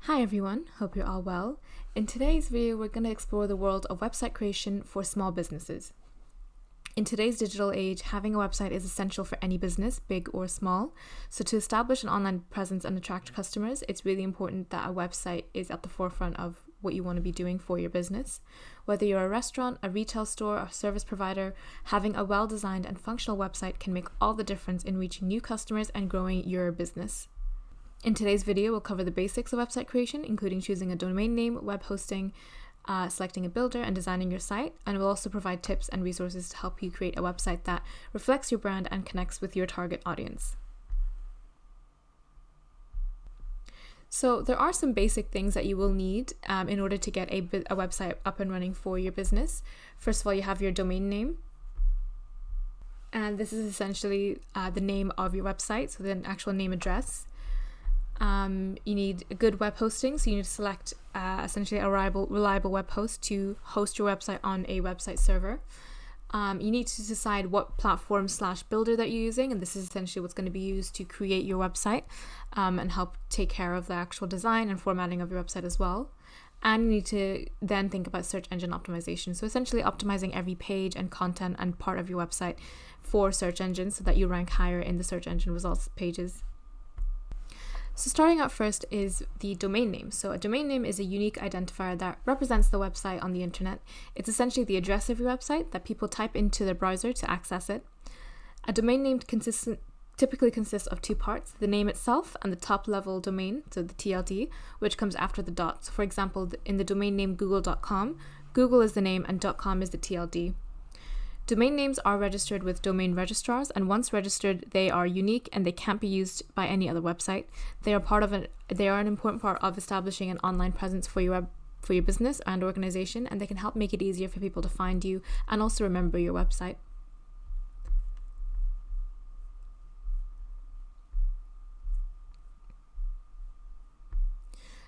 Hi everyone, hope you're all well. In today's video, we're going to explore the world of website creation for small businesses. In today's digital age, having a website is essential for any business, big or small. So to establish an online presence and attract customers, it's really important that a website is at the forefront of what you want to be doing for your business. Whether you're a restaurant, a retail store, or service provider, having a well-designed and functional website can make all the difference in reaching new customers and growing your business. In today's video, we'll cover the basics of website creation, including choosing a domain name, web hosting, selecting a builder, and designing your site. And we'll also provide tips and resources to help you create a website that reflects your brand and connects with your target audience. So there are some basic things that you will need in order to get a website up and running for your business. First of all, you have your domain name. And this is essentially the name of your website, so the actual name address. You need a good web hosting, so you need to select essentially a reliable web host to host your website on a website server. You need to decide what platform/builder that you're using, and this is essentially what's going to be used to create your website and help take care of the actual design and formatting of your website as well. And you need to then think about search engine optimization, so essentially optimizing every page and content and part of your website for search engines so that you rank higher in the search engine results pages. So starting out first is the domain name. So a domain name is a unique identifier that represents the website on the internet. It's essentially the address of your website that people type into their browser to access it. A domain name typically consists of two parts, the name itself and the top level domain, so the TLD, which comes after the dot. So for example, in the domain name google.com, Google is the name and .com is the TLD. Domain names are registered with domain registrars, and once registered, they are unique and they can't be used by any other website. They are an important part of establishing an online presence for your business and organization, and they can help make it easier for people to find you and also remember your website.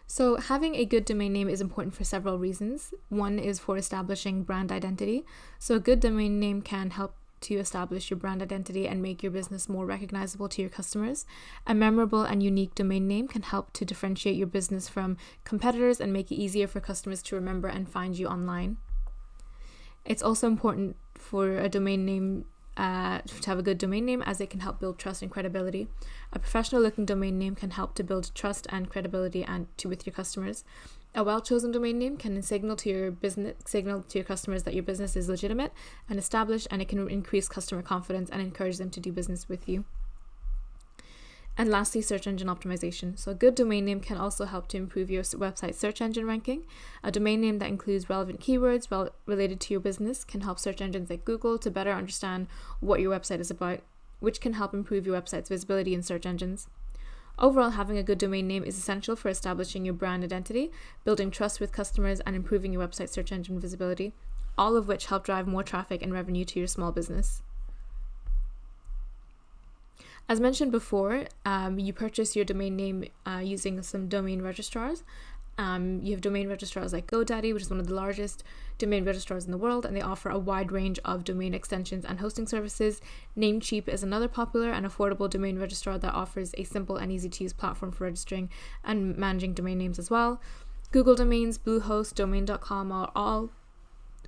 So having a good domain name is important for several reasons. One is for establishing brand identity. So a good domain name can help to establish your brand identity and make your business more recognizable to your customers. A memorable and unique domain name can help to differentiate your business from competitors and make it easier for customers to remember and find you online. It's also important for a domain name to have a good domain name, as it can help build trust and credibility. A professional looking domain name can help to build trust and credibility with your customers. A well-chosen domain name can signal to your customers that your business is legitimate and established, and it can increase customer confidence and encourage them to do business with you. And lastly, search engine optimization. So a good domain name can also help to improve your website search engine ranking. A domain name that includes relevant keywords related to your business can help search engines like Google to better understand what your website is about, which can help improve your website's visibility in search engines. Overall, having a good domain name is essential for establishing your brand identity, building trust with customers, and improving your website search engine visibility, all of which help drive more traffic and revenue to your small business. As mentioned before, you purchase your domain name using some domain registrars. You have domain registrars like GoDaddy, which is one of the largest domain registrars in the world, and they offer a wide range of domain extensions and hosting services. Namecheap is another popular and affordable domain registrar that offers a simple and easy to use platform for registering and managing domain names as well. Google Domains, Bluehost, Domain.com are all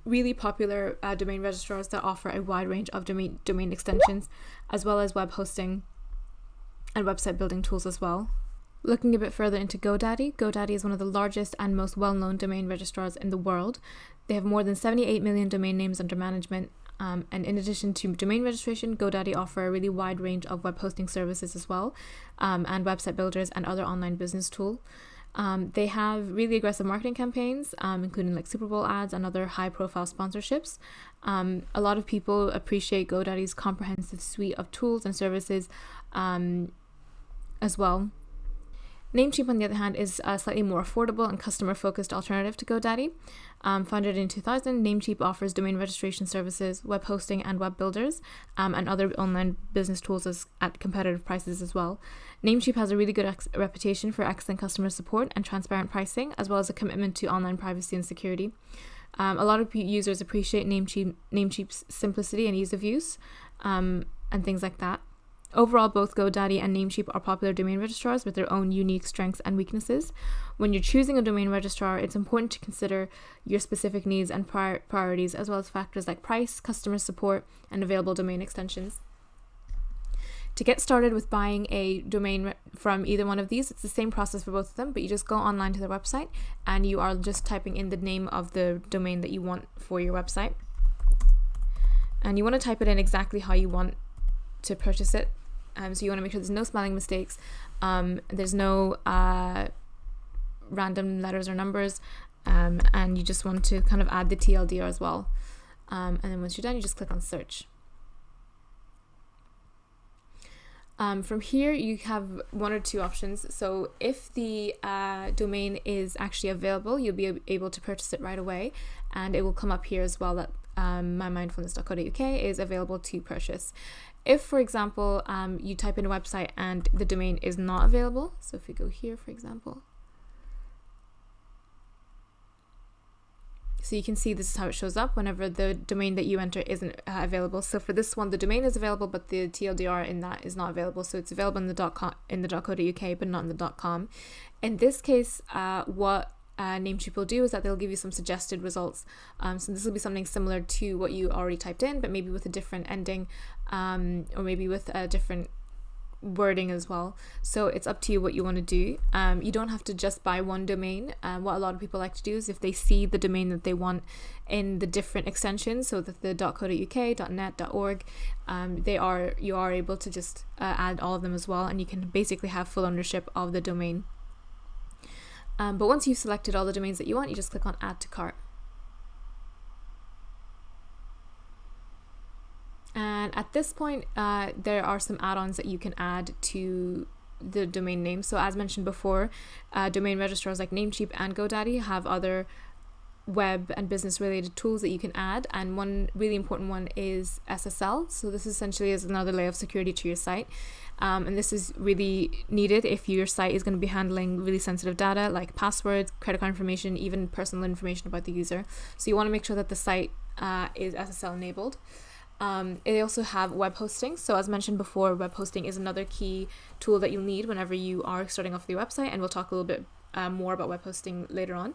really popular domain registrars that offer a wide range of domain extensions, as well as web hosting and website building tools as well. Looking a bit further into GoDaddy is one of the largest and most well-known domain registrars in the world. They have more than 78 million domain names under management, and in addition to domain registration, GoDaddy offer a really wide range of web hosting services as well, and website builders and other online business tools. They have really aggressive marketing campaigns, including like Super Bowl ads and other high-profile sponsorships. A lot of people appreciate GoDaddy's comprehensive suite of tools and services as well. Namecheap, on the other hand, is a slightly more affordable and customer-focused alternative to GoDaddy. Founded in 2000, Namecheap offers domain registration services, web hosting and web builders, and other online business tools at competitive prices as well. Namecheap has a really good reputation for excellent customer support and transparent pricing, as well as a commitment to online privacy and security. A lot of users appreciate Namecheap's simplicity and ease of use, and things like that. Overall, both GoDaddy and Namecheap are popular domain registrars with their own unique strengths and weaknesses. When you're choosing a domain registrar, it's important to consider your specific needs and priorities, as well as factors like price, customer support, and available domain extensions. To get started with buying a domain from either one of these, it's the same process for both of them, but you just go online to their website and you are just typing in the name of the domain that you want for your website. And you want to type it in exactly how you want to purchase it. So you want to make sure there's no spelling mistakes, there's no random letters or numbers, and you just want to kind of add the TLDR as well. And then once you're done, you just click on search. From here, you have one or two options. So if the domain is actually available, you'll be able to purchase it right away, and it will come up here as well that mymindfulness.co.uk is available to purchase. If, for example, you type in a website and the domain is not available, so if we go here, for example, so you can see this is how it shows up whenever the domain that you enter isn't available. So for this one, the domain is available, but the TLDR in that is not available. So it's available in the .com, in the .co.uk, but not in the .com. In this case, what Namecheap will do is that they'll give you some suggested results. So this will be something similar to what you already typed in, but maybe with a different ending, or maybe with a different wording as well. So it's up to you what you want to do. You don't have to just buy one domain. What a lot of people like to do is if they see the domain that they want in the different extensions, so that the .co.uk, .net, .org, you are able to just add all of them as well, and you can basically have full ownership of the domain. But once you've selected all the domains that you want, you just click on add to cart. And at this point, there are some add-ons that you can add to the domain name. So as mentioned before, domain registrars like Namecheap and GoDaddy have other web and business related tools that you can add, and one really important one is SSL. So this essentially is another layer of security to your site, and this is really needed if your site is going to be handling really sensitive data like passwords, credit card information, even personal information about the user. So you want to make sure that the site is SSL enabled. They also have web hosting. So as mentioned before, web hosting is another key tool that you'll need whenever you are starting off with your website, and we'll talk a little bit more about web hosting later on.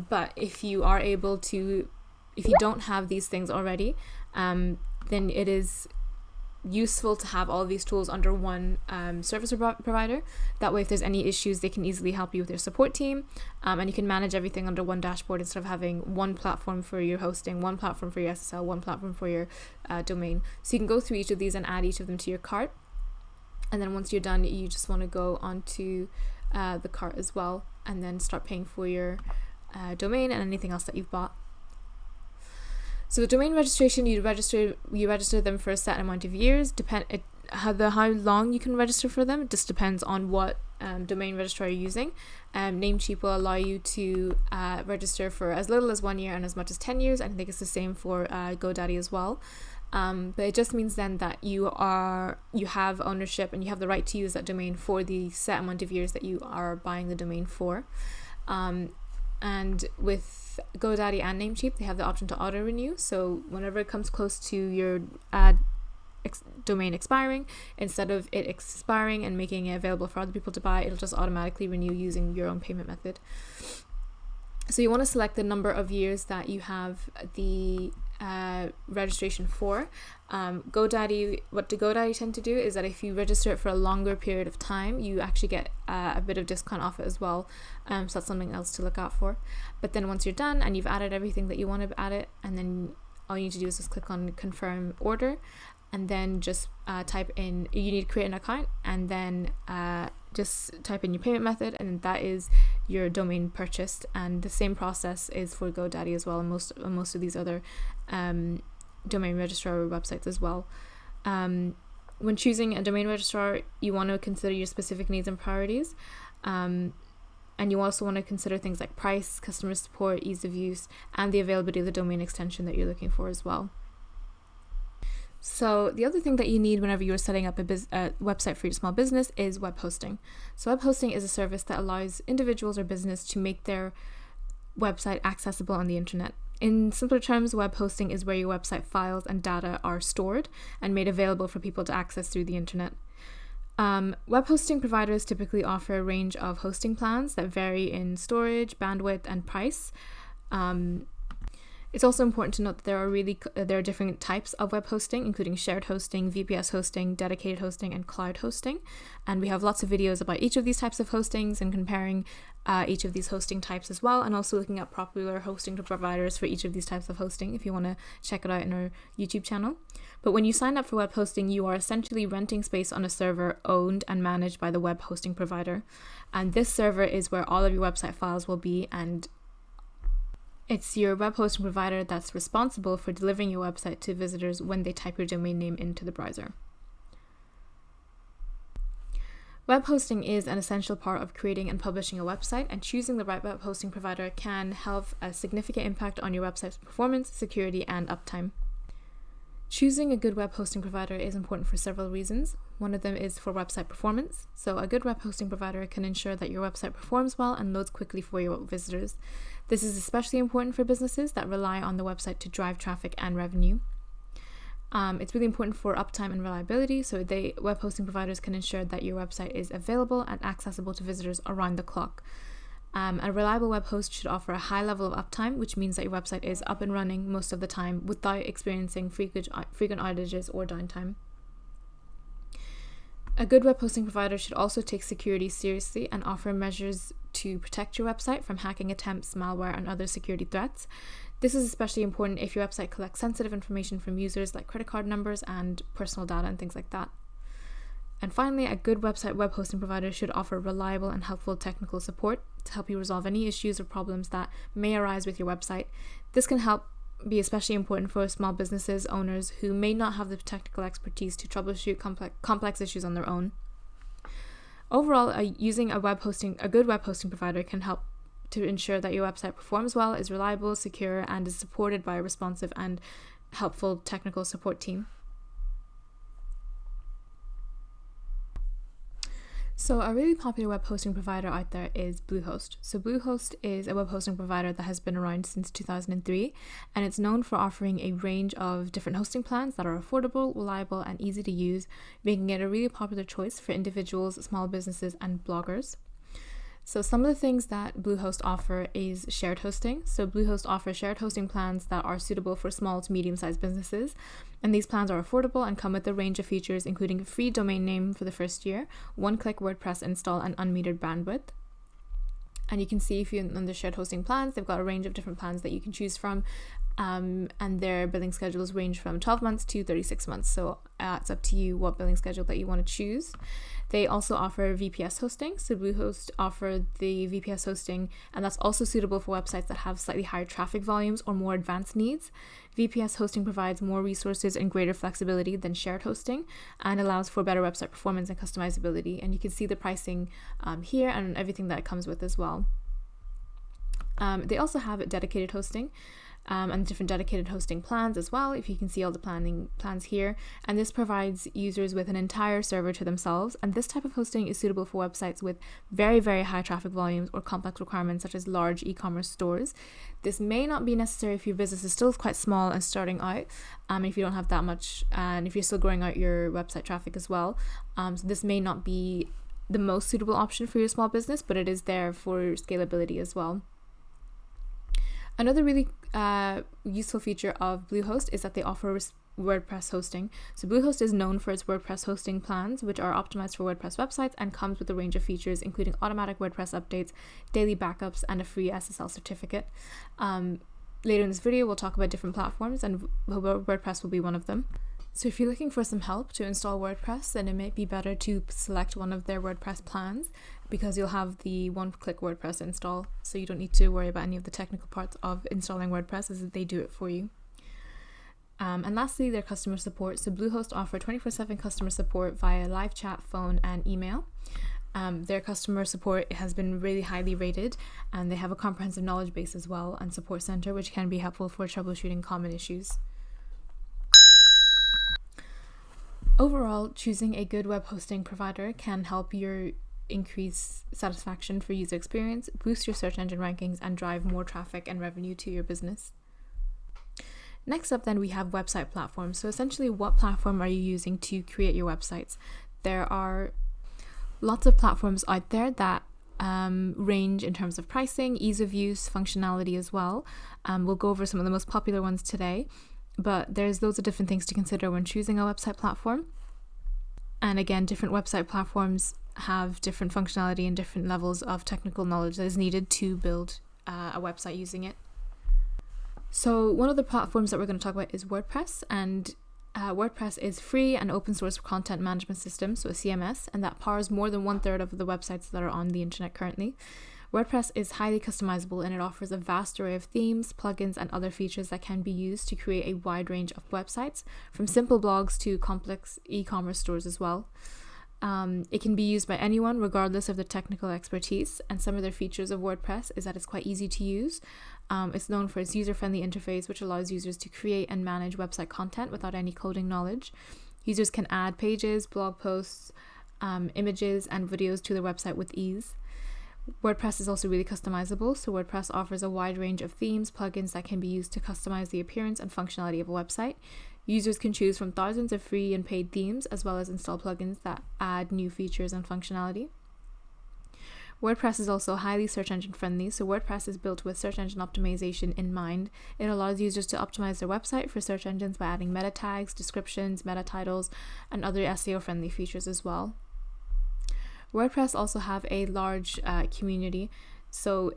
But if you don't have these things already, then it is useful to have all of these tools under one service provider. That way, if there's any issues, they can easily help you with your support team, and you can manage everything under one dashboard instead of having one platform for your hosting, one platform for your SSL, one platform for your domain. So you can go through each of these and add each of them to your cart, and then once you're done, you just want to go onto the cart as well, and then start paying for your domain and anything else that you've bought. So the domain registration, you register them for a set amount of years. How long you can register for them, it just depends on what domain registrar you're using. Namecheap will allow you to register for as little as 1 year and as much as 10 years. I think it's the same for GoDaddy as well. But it just means then that you have ownership and you have the right to use that domain for the set amount of years that you are buying the domain for. And with GoDaddy and Namecheap, they have the option to auto renew. So whenever it comes close to your domain expiring, instead of it expiring and making it available for other people to buy, it'll just automatically renew using your own payment method. So you want to select the number of years that you have the registration for. What GoDaddy tend to do is that if you register it for a longer period of time, you actually get a bit of discount off it as well. So that's something else to look out for. But then once you're done and you've added everything that you want to add it, and then all you need to do is just click on confirm order, and then just type in, you need to create an account, and then just type in your payment method, and that is your domain purchased. And the same process is for GoDaddy as well, and most of these other domain registrar websites as well. When choosing a domain registrar, you want to consider your specific needs and priorities, and you also want to consider things like price, customer support, ease of use, and the availability of the domain extension that you're looking for as well. So the other thing that you need whenever you're setting up a website for your small business is web hosting. So web hosting is a service that allows individuals or business to make their website accessible on the internet. In simpler terms, web hosting is where your website files and data are stored and made available for people to access through the internet. Web hosting providers typically offer a range of hosting plans that vary in storage, bandwidth, and price. It's also important to note that there are different types of web hosting, including shared hosting, VPS hosting, dedicated hosting, and cloud hosting. And we have lots of videos about each of these types of hostings and comparing each of these hosting types as well, and also looking at popular hosting providers for each of these types of hosting if you want to check it out in our YouTube channel. But when you sign up for web hosting, you are essentially renting space on a server owned and managed by the web hosting provider. And this server is where all of your website files will be, and it's your web hosting provider that's responsible for delivering your website to visitors when they type your domain name into the browser. Web hosting is an essential part of creating and publishing a website, and choosing the right web hosting provider can have a significant impact on your website's performance, security, and uptime. Choosing a good web hosting provider is important for several reasons. One of them is for website performance. So a good web hosting provider can ensure that your website performs well and loads quickly for your visitors. This is especially important for businesses that rely on the website to drive traffic and revenue. It's really important for uptime and reliability, so web hosting providers can ensure that your website is available and accessible to visitors around the clock. A reliable web host should offer a high level of uptime, which means that your website is up and running most of the time without experiencing frequent outages or downtime. A good web hosting provider should also take security seriously and offer measures to protect your website from hacking attempts, malware, and other security threats. This is especially important if your website collects sensitive information from users like credit card numbers and personal data and things like that. And finally, a good web hosting provider should offer reliable and helpful technical support to help you resolve any issues or problems that may arise with your website. This can be especially important for small businesses owners who may not have the technical expertise to troubleshoot complex issues on their own. Overall, using a good web hosting provider can help to ensure that your website performs well, is reliable, secure, and is supported by a responsive and helpful technical support team. So a really popular web hosting provider out there is Bluehost. So Bluehost is a web hosting provider that has been around since 2003, and it's known for offering a range of different hosting plans that are affordable, reliable, and easy to use, making it a really popular choice for individuals, small businesses, and bloggers. So some of the things that Bluehost offer is shared hosting. So Bluehost offers shared hosting plans that are suitable for small to medium-sized businesses. And these plans are affordable and come with a range of features, including a free domain name for the first year, one-click WordPress install, and unmetered bandwidth. And you can see if you're on the shared hosting plans, they've got a range of different plans that you can choose from. And their billing schedules range from 12 months to 36 months. So it's up to you what billing schedule that you want to choose. They also offer VPS hosting. So Bluehost offer the VPS hosting, and that's also suitable for websites that have slightly higher traffic volumes or more advanced needs. VPS hosting provides more resources and greater flexibility than shared hosting, and allows for better website performance and customizability. And you can see the pricing here and everything that it comes with as well. They also have dedicated hosting. And different dedicated hosting plans as well, if you can see all the plans here. And this provides users with an entire server to themselves. And this type of hosting is suitable for websites with very, very high traffic volumes or complex requirements such as large e-commerce stores. This may not be necessary if your business is still quite small and starting out, if you don't have that much, and if you're still growing out your website traffic as well. So this may not be the most suitable option for your small business, but it is there for scalability as well. Another really useful feature of Bluehost is that they offer WordPress hosting. So Bluehost is known for its WordPress hosting plans, which are optimized for WordPress websites and comes with a range of features, including automatic WordPress updates, daily backups, and a free SSL certificate. Later in this video, we'll talk about different platforms, and WordPress will be one of them. So if you're looking for some help to install WordPress, then it might be better to select one of their WordPress plans, because you'll have the one-click WordPress install, so you don't need to worry about any of the technical parts of installing WordPress, as they do it for you. And lastly, their customer support. So Bluehost offer 24/7 customer support via live chat, phone, and email. Their customer support has been really highly rated, and they have a comprehensive knowledge base as well and support center, which can be helpful for troubleshooting common issues. Overall, choosing a good web hosting provider can help your increase satisfaction for user experience, boost your search engine rankings, and drive more traffic and revenue to your business. Next up then we have website platforms. So essentially, what platform are you using to create your websites? There are lots of platforms out there that range in terms of pricing, ease of use, functionality as well. We'll go over some of the most popular ones today, but there's loads of different things to consider when choosing a website platform. And again, different website platforms have different functionality and different levels of technical knowledge that is needed to build a website using it. So one of the platforms that we're going to talk about is WordPress, and WordPress is free and open source content management system, so a CMS, and that powers more than 1/3 of the websites that are on the internet currently. WordPress is highly customizable and it offers a vast array of themes, plugins, and other features that can be used to create a wide range of websites, from simple blogs to complex e-commerce stores as well. It can be used by anyone regardless of their technical expertise, and some of the features of WordPress is that it's quite easy to use. It's known for its user-friendly interface, which allows users to create and manage website content without any coding knowledge. Users can add pages, blog posts, images, and videos to their website with ease. WordPress is also really customizable, so WordPress offers a wide range of themes, plugins that can be used to customize the appearance and functionality of a website. Users can choose from thousands of free and paid themes, as well as install plugins that add new features and functionality. WordPress is also highly search engine friendly, so WordPress is built with search engine optimization in mind. It allows users to optimize their website for search engines by adding meta tags, descriptions, meta titles, and other SEO friendly features as well. WordPress also have a large community, so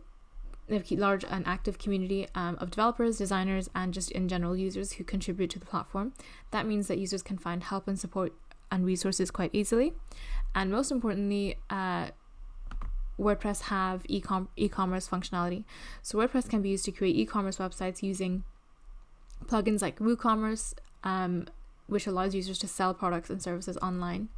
they have a large and active community of developers, designers, and just in general users who contribute to the platform. That means that users can find help and support and resources quite easily. And most importantly, WordPress have e-commerce functionality. So WordPress can be used to create e-commerce websites using plugins like WooCommerce, which allows users to sell products and services online.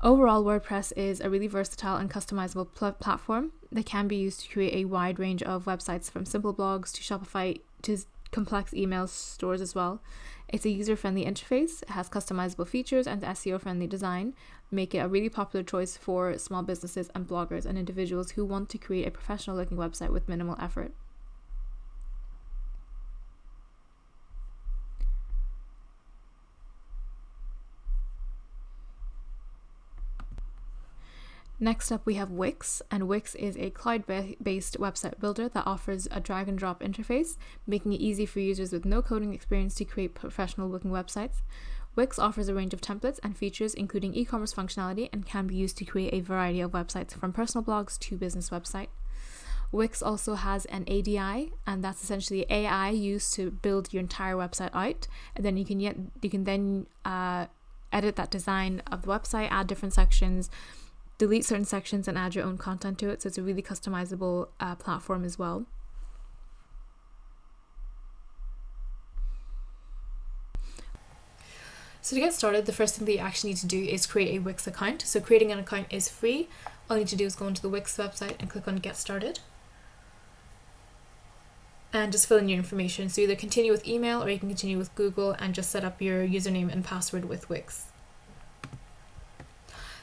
Overall, WordPress is a really versatile and customizable platform that can be used to create a wide range of websites, from simple blogs to Shopify to complex email stores as well. It's a user-friendly interface, it has customizable features, and SEO-friendly design make it a really popular choice for small businesses and bloggers and individuals who want to create a professional-looking website with minimal effort. Next up, we have Wix, and Wix is a cloud-based website builder that offers a drag and drop interface, making it easy for users with no coding experience to create professional-looking websites. Wix offers a range of templates and features, including e-commerce functionality, and can be used to create a variety of websites, from personal blogs to business website. Wix also has an ADI, and that's essentially AI used to build your entire website out, and then you can then edit that design of the website, add different sections, delete certain sections, and add your own content to it. So it's a really customizable platform as well. So to get started, the first thing that you actually need to do is create a Wix account. So creating an account is free. All you need to do is go into the Wix website and click on Get Started. And just fill in your information. So either continue with email, or you can continue with Google and just set up your username and password with Wix.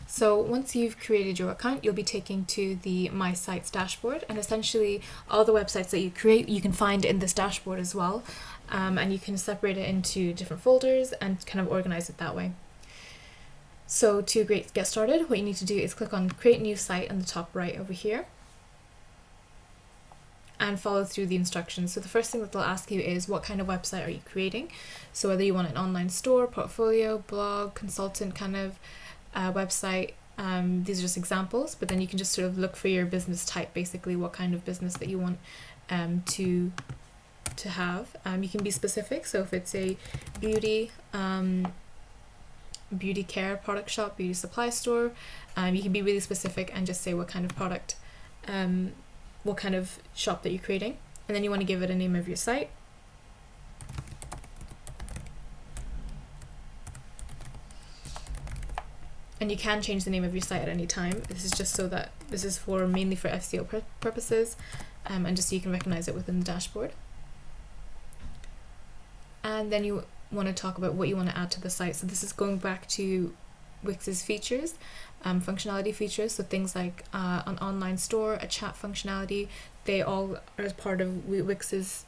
So once you've created your account, you'll be taken to the My Sites dashboard, and essentially all the websites that you create you can find in this dashboard as well, and you can separate it into different folders and kind of organize it that way. So to get started, what you need to do is click on Create New Site on the top right over here and follow through the instructions. So the first thing that they'll ask you is, what kind of website are you creating? So whether you want an online store, portfolio, blog, consultant kind of website. These are just examples, but then you can just sort of look for your business type, basically what kind of business that you want to have. You can be specific, so if it's a beauty care product shop, beauty supply store, you can be really specific and just say what kind of product, what kind of shop that you're creating, and then you want to give it a name of your site. And you can change the name of your site at any time. This is just so that this is mainly for SEO purposes, and just so you can recognize it within the dashboard. And then you want to talk about what you want to add to the site. So this is going back to Wix's features, functionality features. So things like an online store, a chat functionality, they all are as part of Wix's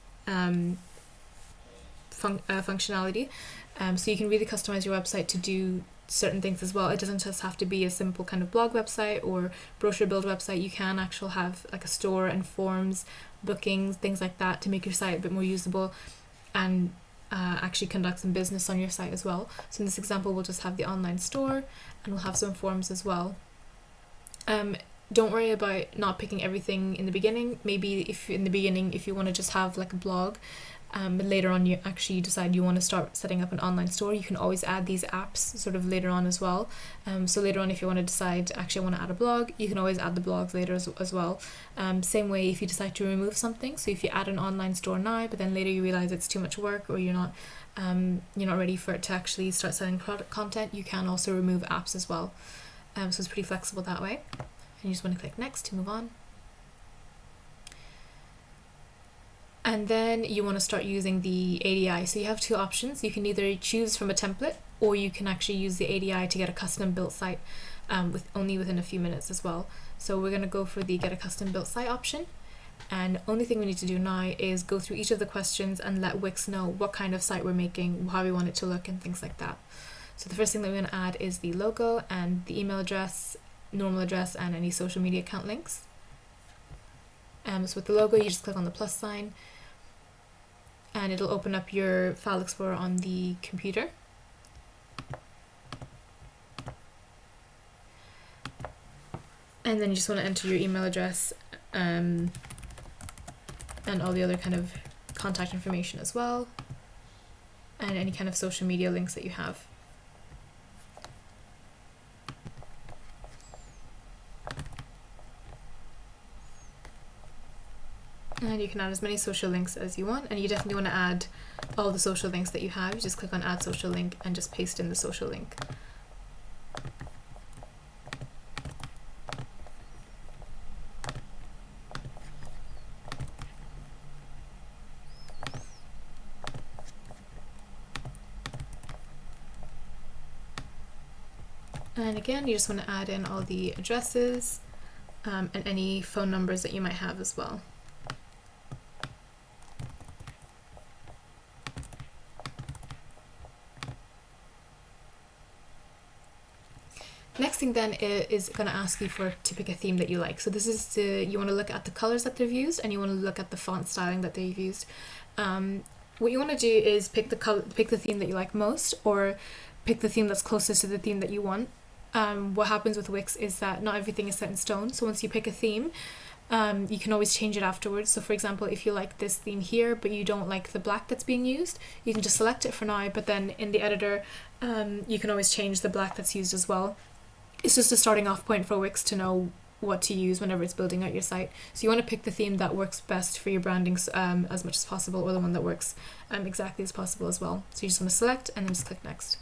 functionality. So you can really customize your website to do certain things as well. It doesn't just have to be a simple kind of blog website or brochure build website. You can actually have like a store and forms, bookings, things like that to make your site a bit more usable and actually conduct some business on your site as well. So in this example, we'll just have the online store and we'll have some forms as well. Don't worry about not picking everything in the beginning. Maybe if you want to just have like a blog, but later on you actually decide you want to start setting up an online store, you can always add these apps sort of later on as well. So later on, if you want to decide, actually I want to add a blog, you can always add the blogs later as well. Same way if you decide to remove something. So if you add an online store now, but then later you realize it's too much work or you're not ready for it to actually start selling product content, you can also remove apps as well. So it's pretty flexible that way. And you just want to click next to move on. And then you want to start using the ADI. So you have two options. You can either choose from a template, or you can actually use the ADI to get a custom built site within a few minutes as well. So we're going to go for the get a custom built site option. And only thing we need to do now is go through each of the questions and let Wix know what kind of site we're making, how we want it to look and things like that. So the first thing that we're going to add is the logo and the email address, normal address, and any social media account links. So with the logo, you just click on the plus sign and it'll open up your file explorer on the computer. And then you just want to enter your email address and all the other kind of contact information as well, and any kind of social media links that you have. And you can add as many social links as you want, and you definitely want to add all the social links that you have. You just click on add social link and just paste in the social link. And again, you just want to add in all the addresses and any phone numbers that you might have as well. Next thing then is going to ask you to pick a theme that you like. So this is you want to look at the colors that they've used, and you want to look at the font styling that they've used. What you want to do is pick the theme that you like most, or pick the theme that's closest to the theme that you want. What happens with Wix is that not everything is set in stone. So once you pick a theme, you can always change it afterwards. So for example, if you like this theme here, but you don't like the black that's being used, you can just select it for now, but then in the editor, you can always change the black that's used as well. It's just a starting off point for Wix to know what to use whenever it's building out your site. So you want to pick the theme that works best for your branding as much as possible, or the one that works exactly as possible as well. So you just want to select and then just click next.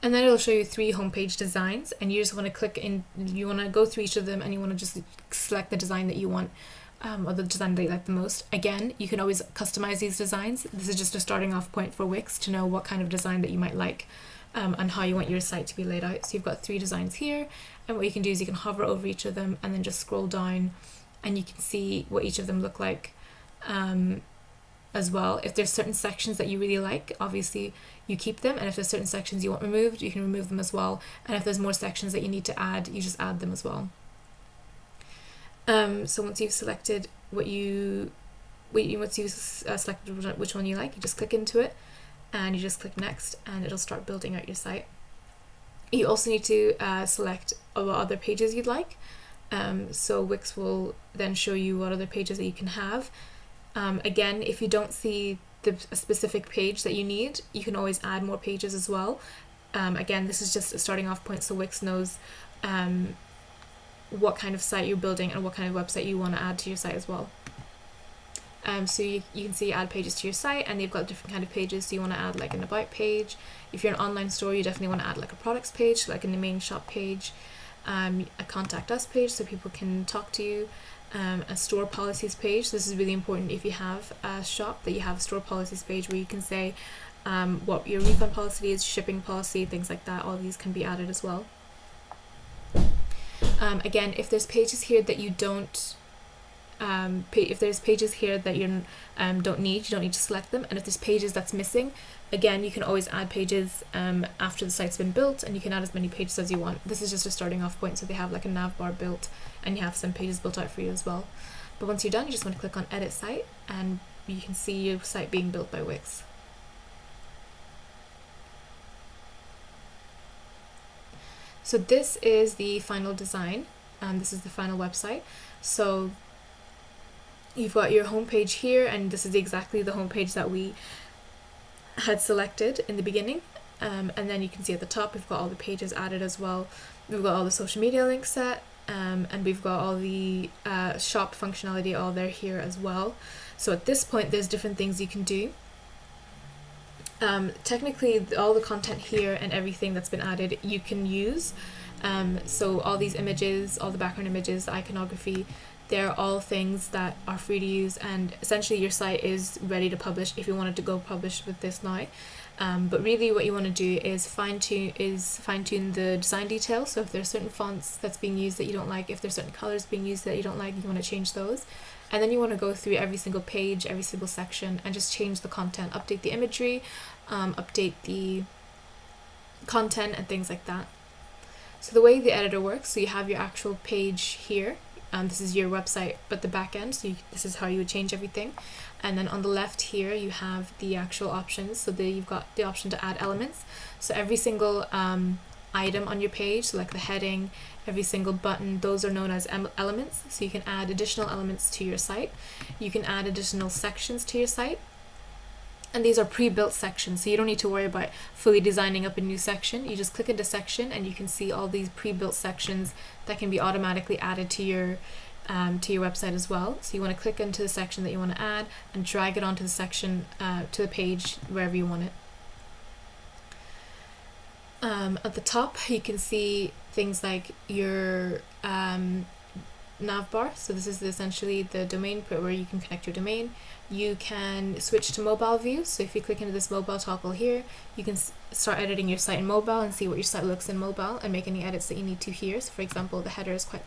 And then it'll show you 3 homepage designs, and you just want to click in, you want to go through each of them and you want to just select the design that you want, or the design that you like the most. Again, you can always customize these designs. This is just a starting off point for Wix to know what kind of design that you might like. And how you want your site to be laid out. So you've got 3 designs here, and what you can do is you can hover over each of them and then just scroll down, and you can see what each of them look like as well. If there's certain sections that you really like, obviously you keep them, and if there's certain sections you want removed, you can remove them as well. And if there's more sections that you need to add, you just add them as well. So once you've selected which one you like, you just click into it and you just click next, and it'll start building out your site. You also need to select what other pages you'd like. So Wix will then show you what other pages that you can have. Again, if you don't see a specific page that you need, you can always add more pages as well. Again, this is just a starting off point so Wix knows what kind of site you're building and what kind of website you want to add to your site as well. So you can see add pages to your site, and they've got different kind of pages. So you want to add like an about page. If you're an online store, you definitely want to add like a products page, like in the main shop page, a contact us page so people can talk to you, a store policies page. This is really important if you have a shop, that you have a store policies page where you can say what your refund policy is, shipping policy, things like that. All of these can be added as well. Again, if there's pages here that you don't if there's pages here that you don't need to select them. And if there's pages that's missing, again, you can always add pages after the site's been built, and you can add as many pages as you want. This is just a starting off point, so they have like a nav bar built, and you have some pages built out for you as well. But once you're done, you just want to click on Edit Site, and you can see your site being built by Wix. So this is the final design, and this is the final website. So you've got your homepage here, and this is exactly the homepage that we had selected in the beginning. And then you can see at the top we've got all the pages added as well. We've got all the social media links set, and we've got all the shop functionality all there here as well. So at this point there's different things you can do. Technically all the content here and everything that's been added you can use. So all these images, all the background images, the iconography, they're all things that are free to use, and essentially your site is ready to publish if you wanted to go publish with this now. But really what you want to do is fine-tune the design details. So if there's certain fonts that's being used that you don't like, if there's certain colors being used that you don't like, you want to change those. And then you want to go through every single page, every single section, and just change the content, update the imagery, update the content and things like that. So the way the editor works, so you have your actual page here. This is your website, but the back end, so this is how you would change everything. And then on the left here you have the actual options. So you've got the option to add elements. So every single item on your page, so like the heading, every single button, those are known as elements. So you can add additional elements to your site. You can add additional sections to your site. And these are pre-built sections, so you don't need to worry about fully designing up a new section. You just click into section and you can see all these pre-built sections that can be automatically added to your website as well. So you want to click into the section that you want to add and drag it onto the section, to the page, wherever you want it. At the top you can see things like your nav bar. So this is essentially the domain where you can connect your domain. You can switch to mobile view. So if you click into this mobile toggle here, you can start editing your site in mobile and see what your site looks in mobile and make any edits that you need to here. So for example, the header is quite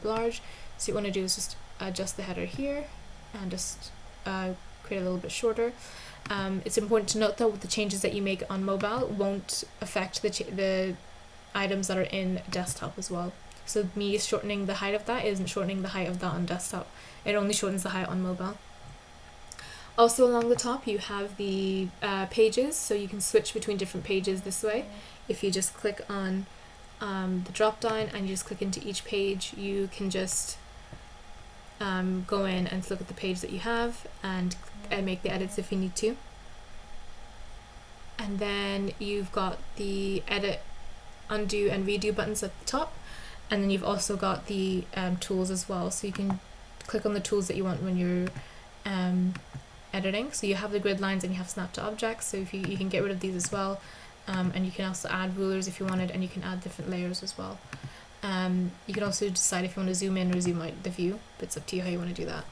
large, so what you want to do is just adjust the header here and just create a little bit shorter. It's important to note though, the changes that you make on mobile won't affect the items that are in desktop as well. So me shortening the height of that isn't shortening the height of that on desktop. It only shortens the height on mobile. Also along the top you have the pages, so you can switch between different pages this way. If you just click on the drop down and you just click into each page, you can just go in and look at the page that you have and make the edits if you need to. And then you've got the edit, undo and redo buttons at the top, and then you've also got the tools as well, so you can click on the tools that you want when you're editing. So you have the grid lines and you have snap to objects, so if you can get rid of these as well, and you can also add rulers if you wanted, and you can add different layers as well. You can also decide if you want to zoom in or zoom out the view, but it's up to you how you want to do that.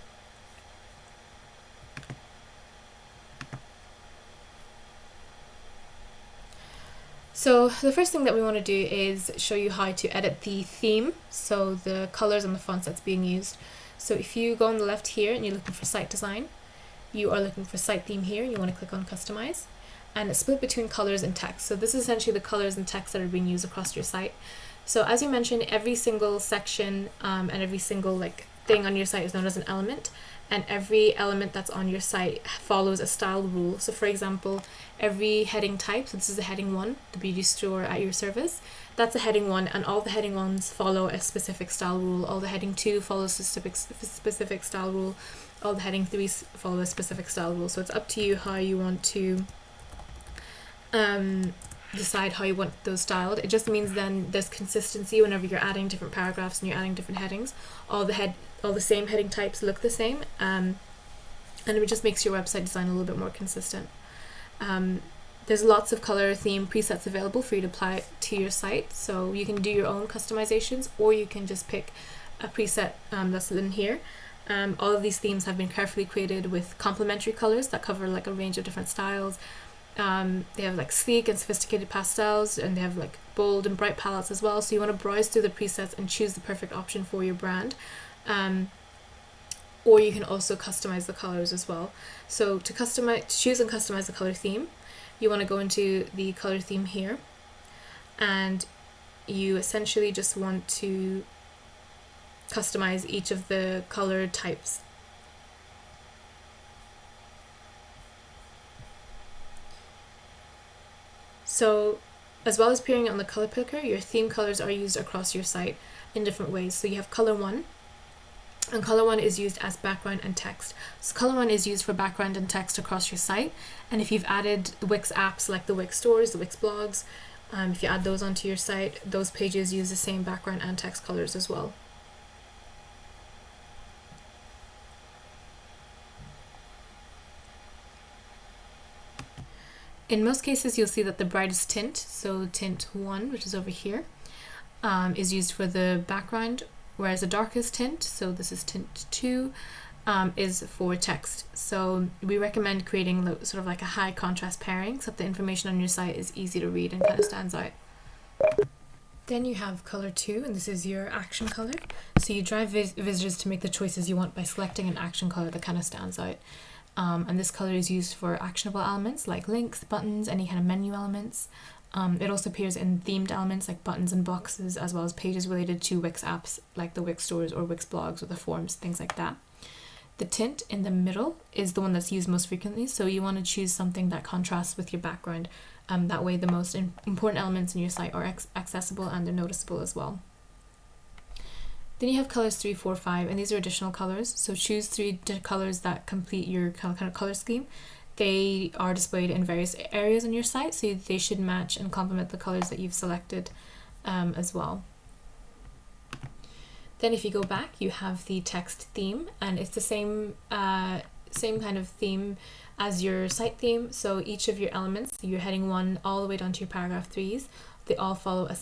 So the first thing that we want to do is show you how to edit the theme, so the colors and the fonts that's being used. So if you go on the left here and you're looking for site design, you are looking for site theme here, you want to click on customize, and it's split between colors and text. So this is essentially the colors and text that are being used across your site. So as you mentioned, every single section and every single thing on your site is known as an element, and every element that's on your site follows a style rule. So for example, every heading type, so this is a heading 1, the beauty store at your service, that's a heading 1, and all the heading 1s follow a specific style rule. All the heading 2 follows a specific style rule. All the heading 3s follow a specific style rule. So it's up to you how you want to decide how you want those styled. It just means then there's consistency whenever you're adding different paragraphs and you're adding different headings. All the same heading types look the same, and it just makes your website design a little bit more consistent. There's lots of color theme presets available for you to apply to your site, so you can do your own customizations, or you can just pick a preset that's in here. All of these themes have been carefully created with complementary colors that cover a range of different styles. They have sleek and sophisticated pastels, and they have bold and bright palettes as well, so you want to browse through the presets and choose the perfect option for your brand. or you can also customize the colors as well. So to choose and customize the color theme, you want to go into the color theme here, and you essentially just want to customize each of the color types. So as well as appearing on the color picker, your theme colors are used across your site in different ways. So you have color 1, and color 1 is used as background and text. So color 1 is used for background and text across your site, and if you've added Wix apps like the Wix stores, the Wix blogs, if you add those onto your site, those pages use the same background and text colors as well. In most cases, you'll see that the brightest tint, so tint 1, which is over here, is used for the background, whereas the darkest tint, so this is tint 2, is for text. So we recommend creating sort of like a high contrast pairing so that the information on your site is easy to read and kind of stands out. Then you have color 2, and this is your action color. So you drive visitors to make the choices you want by selecting an action color that kind of stands out. And this color is used for actionable elements like links, buttons, any kind of menu elements. It also appears in themed elements like buttons and boxes, as well as pages related to Wix apps like the Wix stores or Wix blogs or the forums, things like that. The tint in the middle is the one that's used most frequently, so you want to choose something that contrasts with your background. That way the most important elements in your site are accessible and they're noticeable as well. Then you have colors 3, 4, 5, and these are additional colors. So choose 3 colors that complete your kind of color scheme. They are displayed in various areas on your site, so they should match and complement the colors that you've selected as well. Then if you go back, you have the text theme, and it's the same kind of theme as your site theme. So each of your elements, your heading 1 all the way down to your paragraph 3s, they all follow a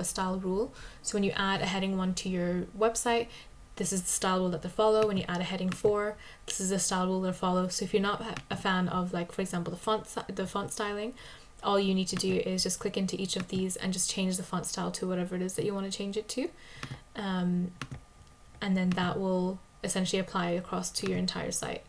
style rule. So when you add a heading 1 to your website, this is the style rule that they follow. When you add a heading 4, this is the style rule they follow. So if you're not a fan of, like, for example, the font styling, all you need to do is just click into each of these and just change the font style to whatever it is that you want to change it to. And then that will essentially apply across to your entire site.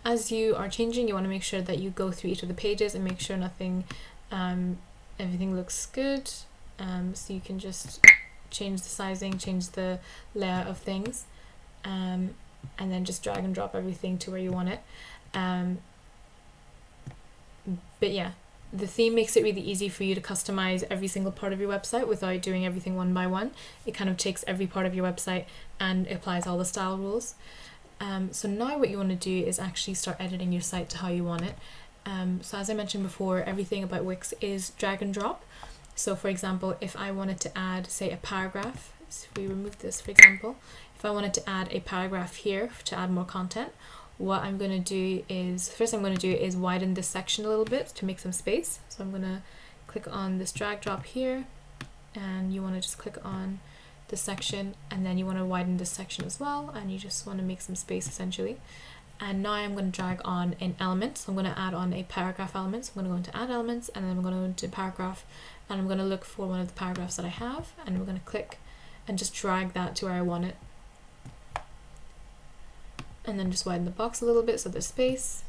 As you are changing, you want to make sure that you go through each of the pages and make sure everything looks good. So you can just change the sizing, change the layout of things, and then just drag and drop everything to where you want it. But yeah, the theme makes it really easy for you to customize every single part of your website without doing everything one by one. It kind of takes every part of your website and applies all the style rules. So now what you want to do is actually start editing your site to how you want it. So as I mentioned before, everything about Wix is drag and drop. So for example, if I wanted to add, say, a paragraph, so if we remove this, for example, if I wanted to add a paragraph here to add more content, what I'm going to do is, first I'm going to do is widen this section a little bit to make some space. So I'm going to click on this drag drop here, and you want to just click on this section, and then you want to widen this section as well, and you just want to make some space essentially. And now I'm going to drag on an element. So I'm going to add on a paragraph element. So I'm going to go into add elements, and then I'm going to go into paragraph, and I'm going to look for one of the paragraphs that I have, and we're going to click and just drag that to where I want it. And then just widen the box a little bit so there's space.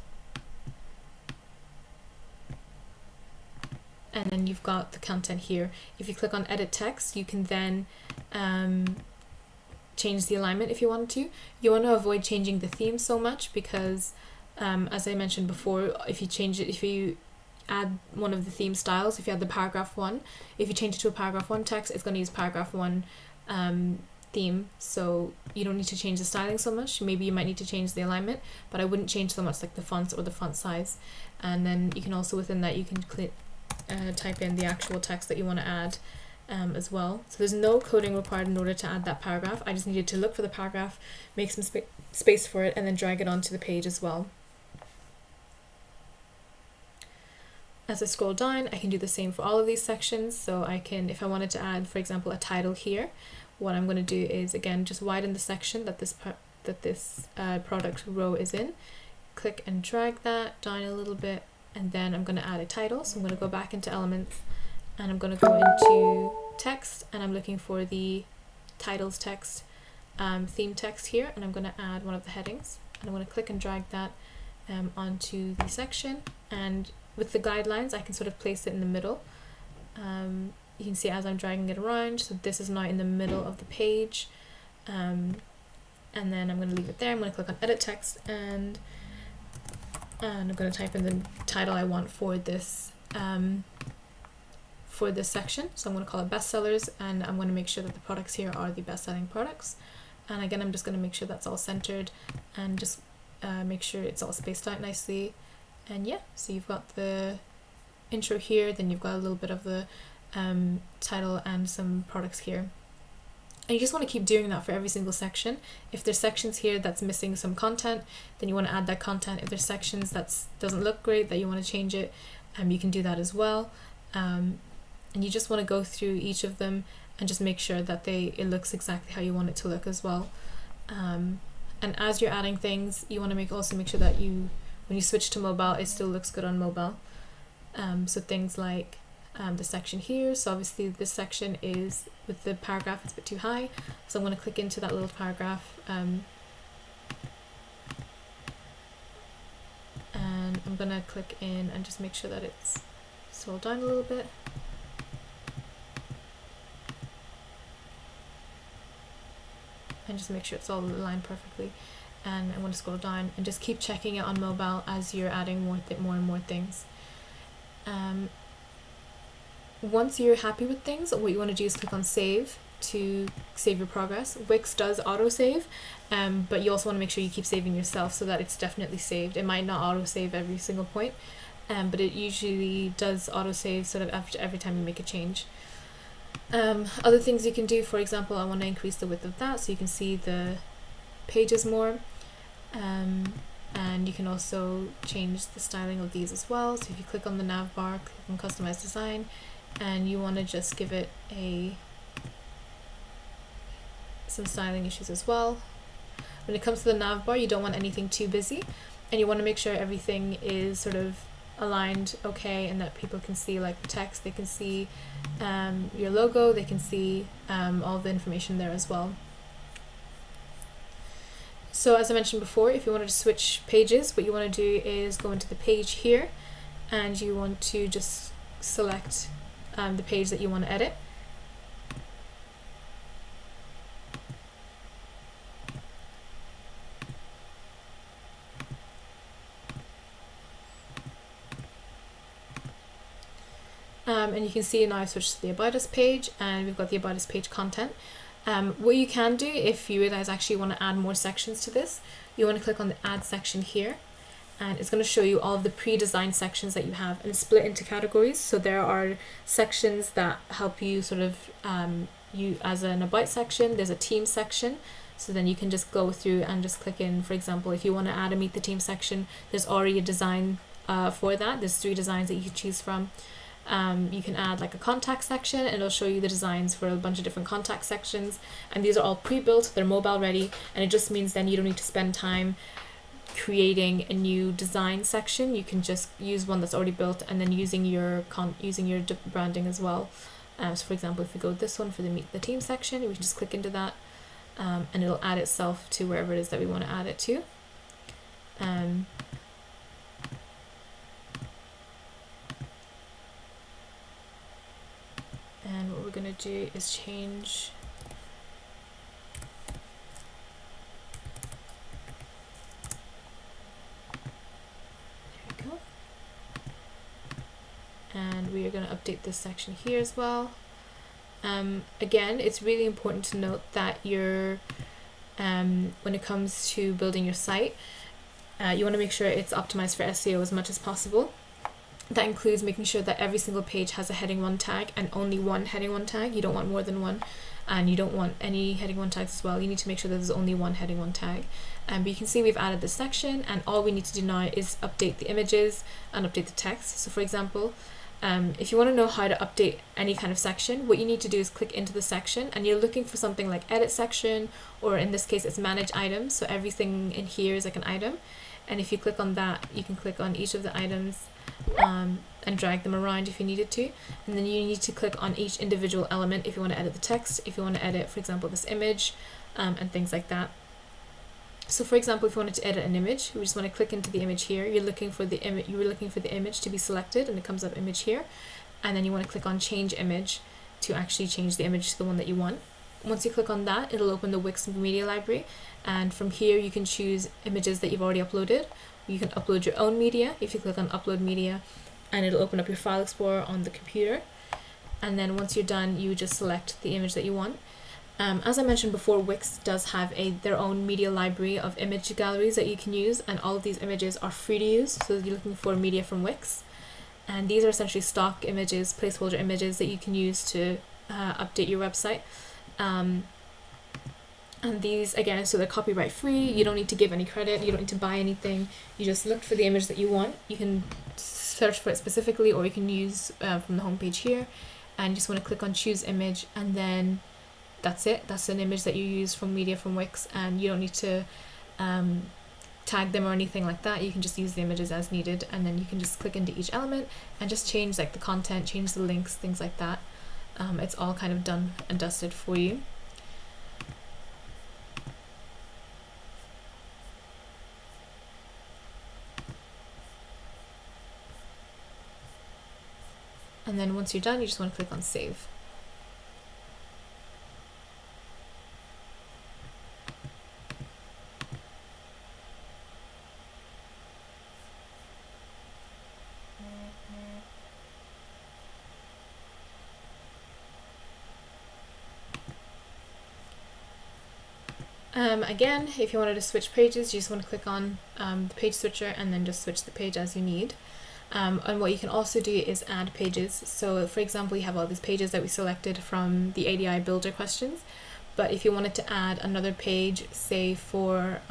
And then you've got the content here. If you click on edit text, you can then change the alignment if you want to. You want to avoid changing the theme so much because as I mentioned before, if you add one of the theme styles, if you add the paragraph 1, if you change it to a paragraph 1 text, it's going to use paragraph 1 theme, so you don't need to change the styling so much. Maybe you might need to change the alignment, but I wouldn't change so much like the fonts or the font size. And then you can also, within that, you can type in the actual text that you want to add as well. So there's no coding required in order to add that paragraph. I just needed to look for the paragraph, make some space for it, and then drag it onto the page as well. As I scroll down, I can do the same for all of these sections. So I can, if I wanted to add, for example, a title here, what I'm going to do is, again, just widen the section that this product row is in. Click and drag that down a little bit, and then I'm going to add a title. So I'm going to go back into Elements, and I'm going to go into Text, and I'm looking for the titles text, theme text here, and I'm going to add one of the headings. And I'm going to click and drag that onto the section, and with the guidelines, I can sort of place it in the middle. You can see as I'm dragging it around, so this is now in the middle of the page. And then I'm going to leave it there. I'm going to click on Edit Text, and I'm going to type in the title I want for this section. So I'm going to call it Bestsellers, and I'm going to make sure that the products here are the best-selling products. And again, I'm just going to make sure that's all centered, and just make sure it's all spaced out nicely. And yeah, so you've got the intro here, then you've got a little bit of the title and some products here. And you just want to keep doing that for every single section. If there's sections here that's missing some content, then you want to add that content. If there's sections that doesn't look great, that you want to change it, you can do that as well. And you just want to go through each of them and just make sure that it looks exactly how you want it to look as well. And as you're adding things, you want to also make sure that when you switch to mobile, it still looks good on mobile. So things like the section here. So obviously this section is, with the paragraph, it's a bit too high. So I'm going to click into that little paragraph. And I'm going to click in and just make sure that it's scrolled down a little bit. And just make sure it's all aligned perfectly. And I'm going to scroll down and just keep checking it on mobile as you're adding more and more things. Once you're happy with things, what you want to do is click on Save to save your progress. Wix does autosave, but you also want to make sure you keep saving yourself so that it's definitely saved. It might not autosave every single point, but it usually does autosave sort of after every time you make a change. Other things you can do, for example, I want to increase the width of that so you can see the pages more, and you can also change the styling of these as well. So if you click on the nav bar, click on Customize Design, and you want to just give it some styling issues as well. When it comes to the nav bar, you don't want anything too busy, and you want to make sure everything is sort of aligned okay, and that people can see like the text, they can see your logo, they can see all the information there as well. So as I mentioned before, if you wanted to switch pages, what you want to do is go into the page here, and you want to just select the page that you want to edit. And you can see now I've switched to the About Us page, and we've got the About Us page content. What you can do, if you realize actually you want to add more sections to this, you want to click on the Add section here, and it's going to show you all of the pre-designed sections that you have, and it's split into categories. So there are sections that help you sort of, you as an About section, there's a Team section. So then you can just go through and just click in, for example, if you want to add a Meet the Team section, there's already a design for that. There's 3 designs that you can choose from. You can add like a contact section, and it'll show you the designs for a bunch of different contact sections, and these are all pre-built, they're mobile ready, and it just means then you don't need to spend time creating a new design section. You can just use one that's already built, and then using your branding as well. So for example, if we go with this one for the Meet the Team section, we can just click into that, and it'll add itself to wherever it is that we want to add it to. And what we're going to do is change there we go. And we are going to update this section here as well. Again, it's really important to note that when it comes to building your site, you want to make sure it's optimized for SEO as much as possible. That includes making sure that every single page has a heading 1 tag and only one heading 1 tag. You don't want more than one, and you don't want any heading 1 tags as well. You need to make sure that there's only one heading 1 tag. But you can see we've added this section, and all we need to do now is update the images and update the text. So for example, if you want to know how to update any kind of section, what you need to do is click into the section, and you're looking for something like edit section, or in this case it's manage items. So everything in here is like an item, and if you click on that, you can click on each of the items and drag them around if you needed to, and then you need to click on each individual element if you want to edit the text, if you want to edit, for example, this image, and things like that. So for example, if you wanted to edit an image, you just want to click into the image here. You're looking for the image to be selected, and it comes up image here, and then you want to click on change image to actually change the image to the one that you want. Once you click on that, it'll open the Wix media library, and from here you can choose images that you've already uploaded. You can upload your own media if you click on upload media, and it'll open up your file explorer on the computer. And then once you're done, you just select the image that you want. As I mentioned before, Wix does have their own media library of image galleries that you can use, and all of these images are free to use. So you're looking for media from Wix, and these are essentially stock images, placeholder images that you can use to update your website. And these, again, so they're copyright free. You don't need to give any credit. You don't need to buy anything. You just look for the image that you want. You can search for it specifically, or you can use from the homepage here, and you just want to click on choose image, and then that's it. That's an image that you use from media from Wix, and you don't need to tag them or anything like that. You can just use the images as needed, and then you can just click into each element and just change like the content, change the links, things like that. It's all kind of done and dusted for you. And then once you're done, you just want to click on save. Again, if you wanted to switch pages, you just want to click on the page switcher and then just switch the page as you need. And what you can also do is add pages. So for example, you have all these pages that we selected from the ADI builder questions, but if you wanted to add another page, say for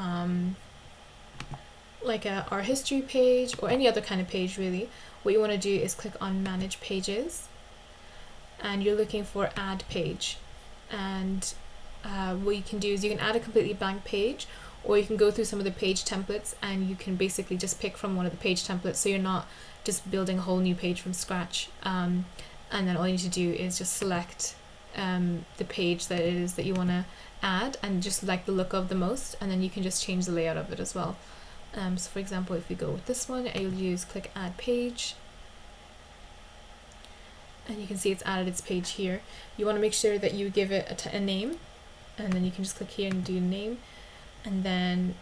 like our history page or any other kind of page really, what you want to do is click on manage pages, and you're looking for add page. And what you can do is you can add a completely blank page, or you can go through some of the page templates and you can basically just pick from one of the page templates, so you're not just building a whole new page from scratch. And then all you need to do is just select the page that it is that you want to add and just like the look of the most, and then you can just change the layout of it as well. So for example, if we go with this one, I'll use click add page, and you can see it's added its page here. You want to make sure that you give it a name, and then you can just click here and do name, and then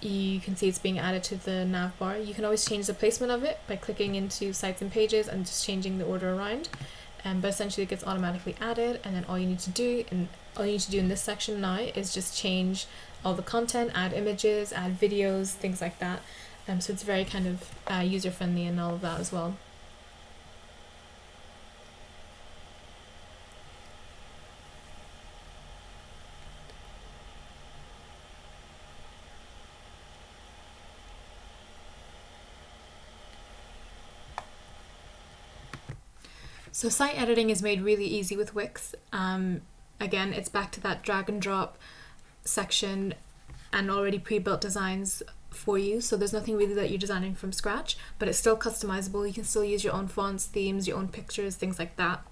you can see it's being added to the nav bar. You can always change the placement of it by clicking into sites and pages and just changing the order around, but essentially it gets automatically added. And then all you need to do in this section now is just change all the content, add images, add videos, things like that. So it's very kind of user friendly and all of that as well. So site editing is made really easy with Wix. Again, it's back to that drag and drop section and already pre-built designs for you. So there's nothing really that you're designing from scratch, but it's still customizable. You can still use your own fonts, themes, your own pictures, things like that.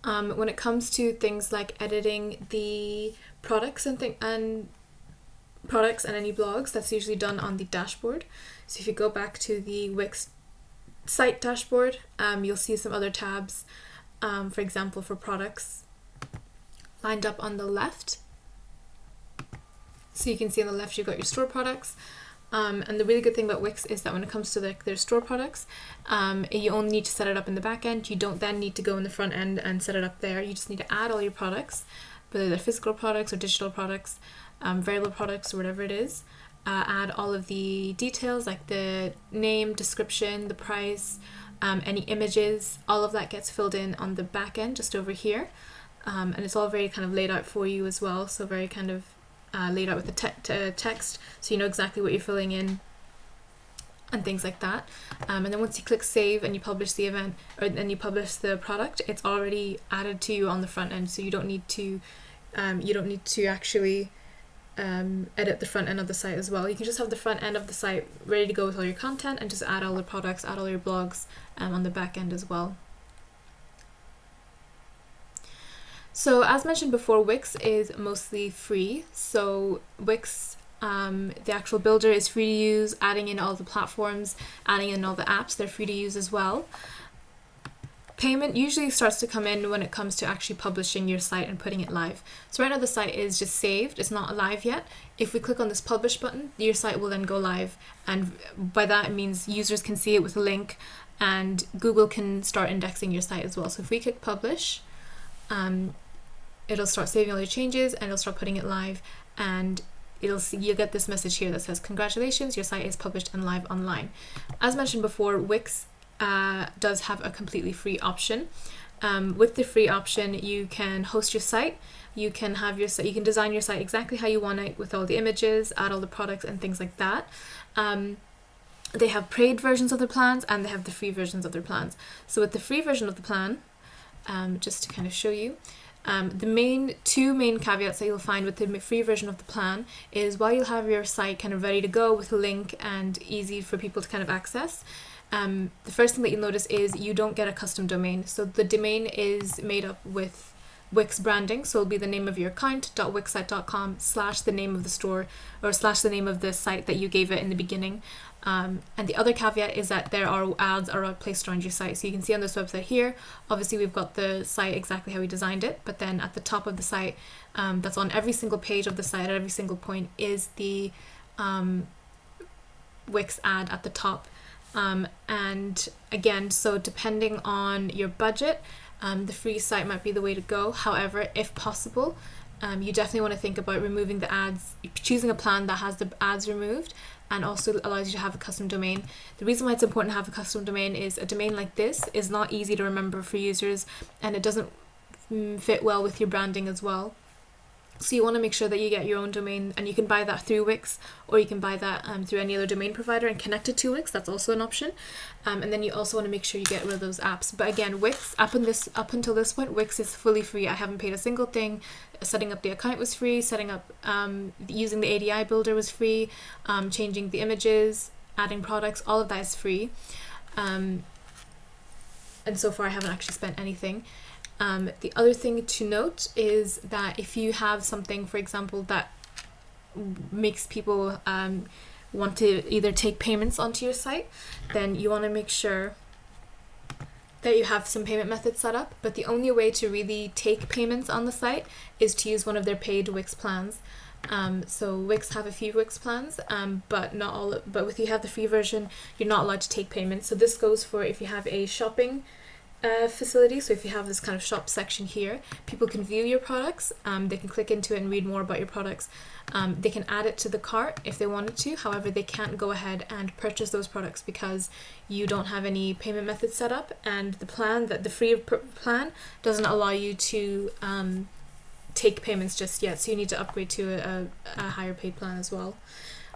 When it comes to things like editing the products and any blogs, that's usually done on the dashboard. So if you go back to the Wix site dashboard, you'll see some other tabs, for example, for products lined up on the left. So you can see on the left you've got your store products, And the really good thing about Wix is that when it comes to their store products, you only need to set it up in the back end. You don't then need to go in the front end and set it up there. You just need to add all your products, whether they're physical products or digital products, variable products or whatever it is. Add all of the details like the name, description, the price, any images, all of that gets filled in on the back end just over here. And it's all very kind of laid out for you as well, so very kind of laid out with the text, so you know exactly what you're filling in and things like that. And then once you click save and you publish the event, or then you publish the product, it's already added to you on the front end, so you don't need to actually edit the front end of the site as well. You can just have the front end of the site ready to go with all your content and just add all the products, add all your blogs on the back end as well. So as mentioned before, Wix is mostly free. So Wix, the actual builder is free to use, adding in all the platforms, adding in all the apps, they're free to use as well. Payment usually starts to come in when it comes to actually publishing your site and putting it live. So right now the site is just saved, it's not live yet. If we click on this publish button, your site will then go live. And by that it means users can see it with a link and Google can start indexing your site as well. So if we click publish, it'll start saving all your changes and it'll start putting it live, and you'll get this message here that says, congratulations, your site is published and live online. As mentioned before, Wix does have a completely free option. With the free option, you can host your site, you can have your site, you can design your site exactly how you want it with all the images, add all the products and things like that. They have paid versions of their plans and they have the free versions of their plans. So with the free version of the plan, just to kind of show you, the two main caveats that you'll find with the free version of the plan is while you'll have your site kind of ready to go with a link and easy for people to kind of access, the first thing that you'll notice is you don't get a custom domain. So the domain is made up with Wix branding, so it'll be the name of your account, .wixsite.com / the name of the store, or / the name of the site that you gave it in the beginning. And the other caveat is that there are ads are placed around your site. So you can see on this website here, obviously we've got the site exactly how we designed it, but then at the top of the site, that's on every single page of the site at every single point, is the Wix ad at the top. And again, so depending on your budget, the free site might be the way to go. However, if possible, you definitely want to think about removing the ads, choosing a plan that has the ads removed and also allows you to have a custom domain. The reason why it's important to have a custom domain is a domain like this is not easy to remember for users, and it doesn't fit well with your branding as well. So you want to make sure that you get your own domain, and you can buy that through Wix, or you can buy that through any other domain provider and connect it to Wix. That's also an option. And then you also want to make sure you get rid of those apps. But again, Wix, up until this point, Wix is fully free. I haven't paid a single thing. Setting up the account was free. Setting up, using the ADI builder was free. Changing the images, adding products, all of that is free. And so far I haven't actually spent anything. The other thing to note is that if you have something, for example, that makes people want to either take payments onto your site, then you want to make sure that you have some payment methods set up. But the only way to really take payments on the site is to use one of their paid Wix plans. So Wix have a few Wix plans, but not all. But if you have the free version, you're not allowed to take payments. So this goes for if you have a shopping facility. So if you have this kind of shop section here, people can view your products, they can click into it and read more about your products. They can add it to the cart if they wanted to. However, they can't go ahead and purchase those products because you don't have any payment methods set up, and the free plan doesn't allow you to take payments just yet. So you need to upgrade to a higher paid plan as well.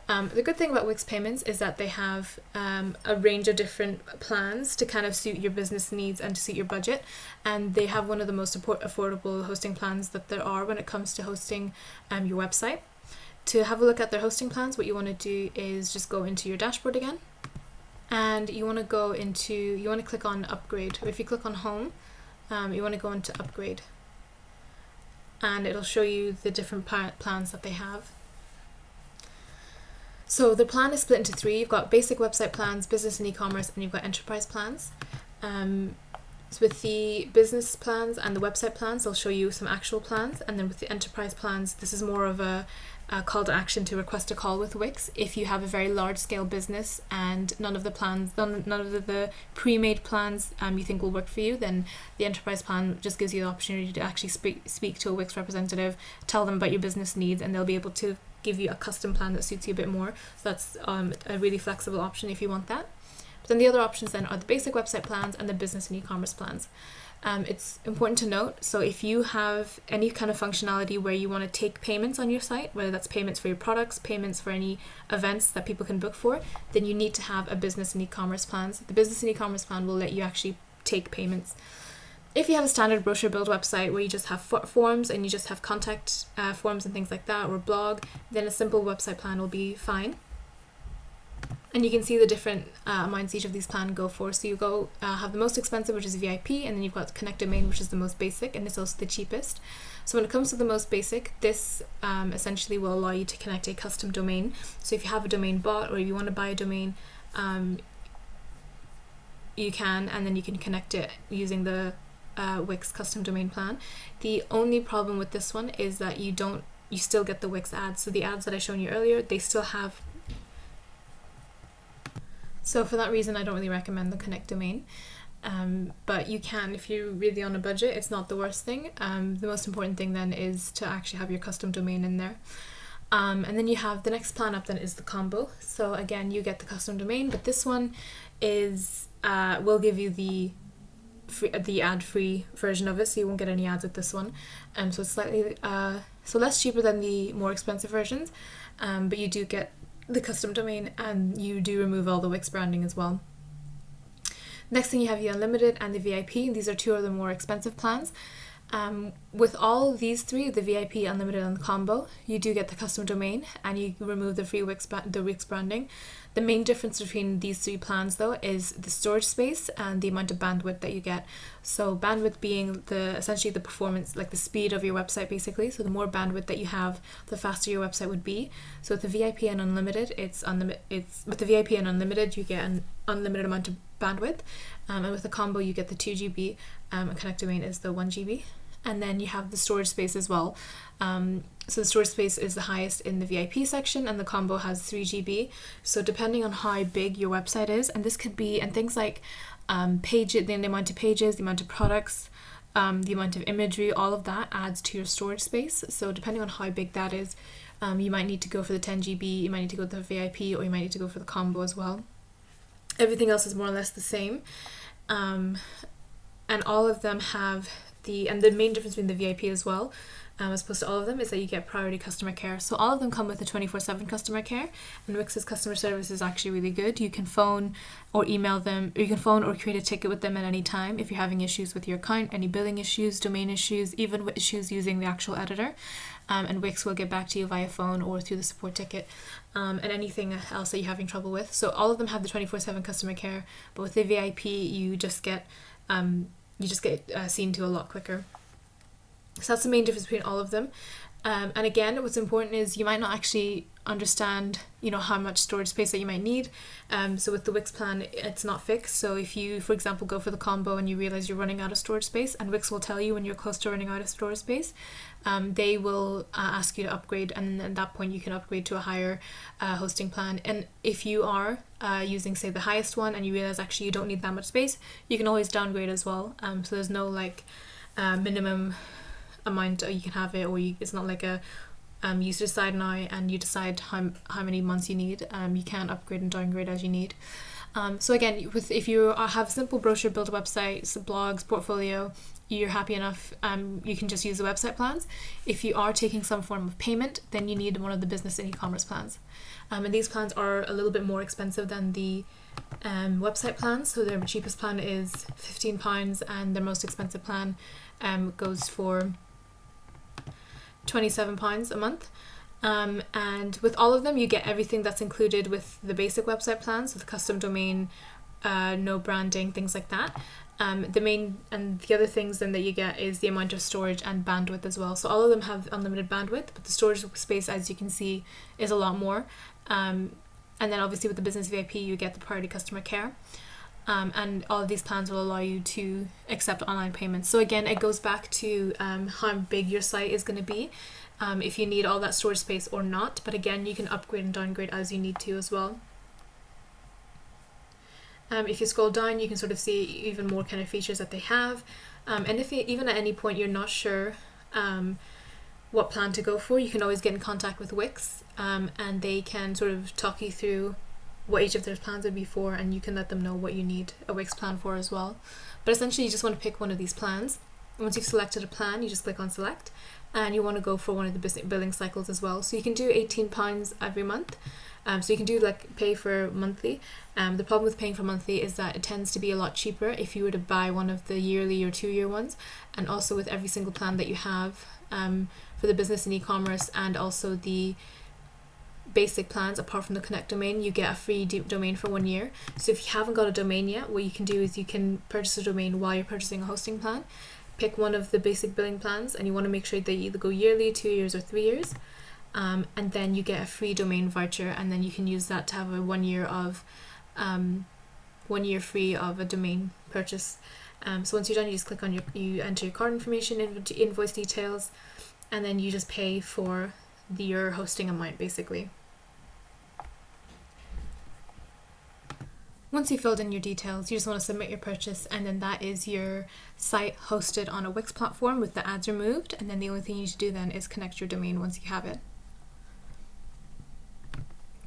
The good thing about Wix Payments is that they have a range of different plans to kind of suit your business needs and to suit your budget, and they have one of the most affordable hosting plans that there are when it comes to hosting your website. To have a look at their hosting plans, what you want to do is just go into your dashboard again, and you want to click on upgrade. Or if you click on home, you want to go into upgrade, and it'll show you the different plans that they have. So the plan is split into three. You've got basic website plans, business and e-commerce, and you've got enterprise plans. So with the business plans and the website plans, they'll show you some actual plans, and then with the enterprise plans, this is more of a call to action to request a call with Wix. If you have a very large scale business and none of the pre-made plans you think will work for you, then the enterprise plan just gives you the opportunity to actually speak to a Wix representative, tell them about your business needs, and they'll be able to give you a custom plan that suits you a bit more. So that's a really flexible option if you want that. Then the other options then are the basic website plans and the business and e-commerce plans. It's important to note, so if you have any kind of functionality where you want to take payments on your site, whether that's payments for your products, payments for any events that people can book for, then you need to have a business and e-commerce plans. The business and e-commerce plan will let you actually take payments. If you have a standard brochure build website where you just have forms and you just have contact forms and things like that, or blog, then a simple website plan will be fine. And you can see the different amounts each of these plans go for. So you have the most expensive, which is VIP, and then you've got Connect Domain, which is the most basic, and it's also the cheapest. So when it comes to the most basic, this essentially will allow you to connect a custom domain. So if you have a domain bought, or if you want to buy a domain, you can, and then you can connect it using the Wix custom domain plan. The only problem with this one is that you still get the Wix ads. So the ads that I shown you earlier, they still have. So for that reason, I don't really recommend the Connect domain, but you can if you're really on a budget. It's not the worst thing. The most important thing then is to actually have your custom domain in there. And then you have the next plan up then is the combo. So again, you get the custom domain, but this one is will give you the ad-free version of it, so you won't get any ads with this one. So it's slightly less cheaper than the more expensive versions, but you do get the custom domain, and you do remove all the Wix branding as well. Next thing you have the Unlimited and the VIP, and these are two of the more expensive plans. With all these three, the VIP, Unlimited, and the combo, you do get the custom domain, and you remove the free Wix branding. The main difference between these three plans though is the storage space and the amount of bandwidth that you get. So bandwidth being essentially the performance, like the speed of your website basically. So the more bandwidth that you have, the faster your website would be. So with the VIP and Unlimited, with the VIP and Unlimited you get an unlimited amount of bandwidth, and with the combo you get the 2 GB, and Connect Domain is the 1 GB. And then you have the storage space as well. So the storage space is the highest in the VIP section, and the combo has 3 GB. So depending on how big your website is, and this could be, and things like the amount of pages, the amount of products, the amount of imagery, all of that adds to your storage space. So depending on how big that is, you might need to go for the 10 GB, you might need to go to the VIP, or you might need to go for the combo as well. Everything else is more or less the same. And all of them have and the main difference between the VIP as well, as opposed to all of them, is that you get priority customer care. So all of them come with a 24/7 customer care, and Wix's customer service is actually really good. You can phone or email them, or you can phone or create a ticket with them at any time if you're having issues with your account, any billing issues, domain issues, even with issues using the actual editor. And Wix will get back to you via phone or through the support ticket, and anything else that you're having trouble with. So all of them have the 24/7 customer care, but with the VIP you just get seen to a lot quicker. So that's the main difference between all of them. And again, what's important is you might not actually understand, how much storage space that you might need. So with the Wix plan, it's not fixed. So if you, for example, go for the combo and you realize you're running out of storage space, and Wix will tell you when you're close to running out of storage space, they will ask you to upgrade, and at that point you can upgrade to a higher hosting plan. And if you are using, say, the highest one, and you realize actually you don't need that much space, you can always downgrade as well. So there's no minimum amount you can have it, or it's not like a you decide now and you decide how many months you need. You can upgrade and downgrade as you need. So again, if you have a simple brochure build website, some blogs, portfolio, you're happy enough, you can just use the website plans. If you are taking some form of payment, then you need one of the business and e-commerce plans. And these plans are a little bit more expensive than the website plans. So their cheapest plan is £15, and their most expensive plan goes for £27 a month. And with all of them you get everything that's included with the basic website plan, so the custom domain, no branding, things like that. The main and the other things then that you get is the amount of storage and bandwidth as well. So all of them have unlimited bandwidth, but the storage space, as you can see, is a lot more. And then obviously with the business VIP you get the priority customer care. and all of these plans will allow you to accept online payments. So again, it goes back to how big your site is going to be, if you need all that storage space or not. But again, you can upgrade and downgrade as you need to as well. If you scroll down, you can sort of see even more kind of features that they have. And if even at any point you're not sure what plan to go for, you can always get in contact with Wix, and they can sort of talk you through what each of their plans would be for, and you can let them know what you need a Wix plan for as well. But essentially, you just want to pick one of these plans. Once you've selected a plan, you just click on select, and you want to go for one of the billing cycles as well. So you can do £18 every month. So you can do like pay for monthly. The problem with paying for monthly is that it tends to be a lot cheaper if you were to buy one of the yearly or 2-year ones, and also with every single plan that you have for the business and e-commerce, and also the basic plans, apart from the Connect domain, you get a free domain for 1 year. So if you haven't got a domain yet, what you can do is you can purchase a domain while you're purchasing a hosting plan. Pick one of the basic billing plans, and you want to make sure they either go yearly, 2 years, or 3 years. And then you get a free domain voucher, and then you can use that to have a 1 year of 1 year free of a domain purchase. So once you're done, you just click on you enter your card information, invoice details, and then you just pay for your hosting amount basically. Once you've filled in your details, you just want to submit your purchase, and then that is your site hosted on a Wix platform with the ads removed, and then the only thing you need to do then is connect your domain once you have it.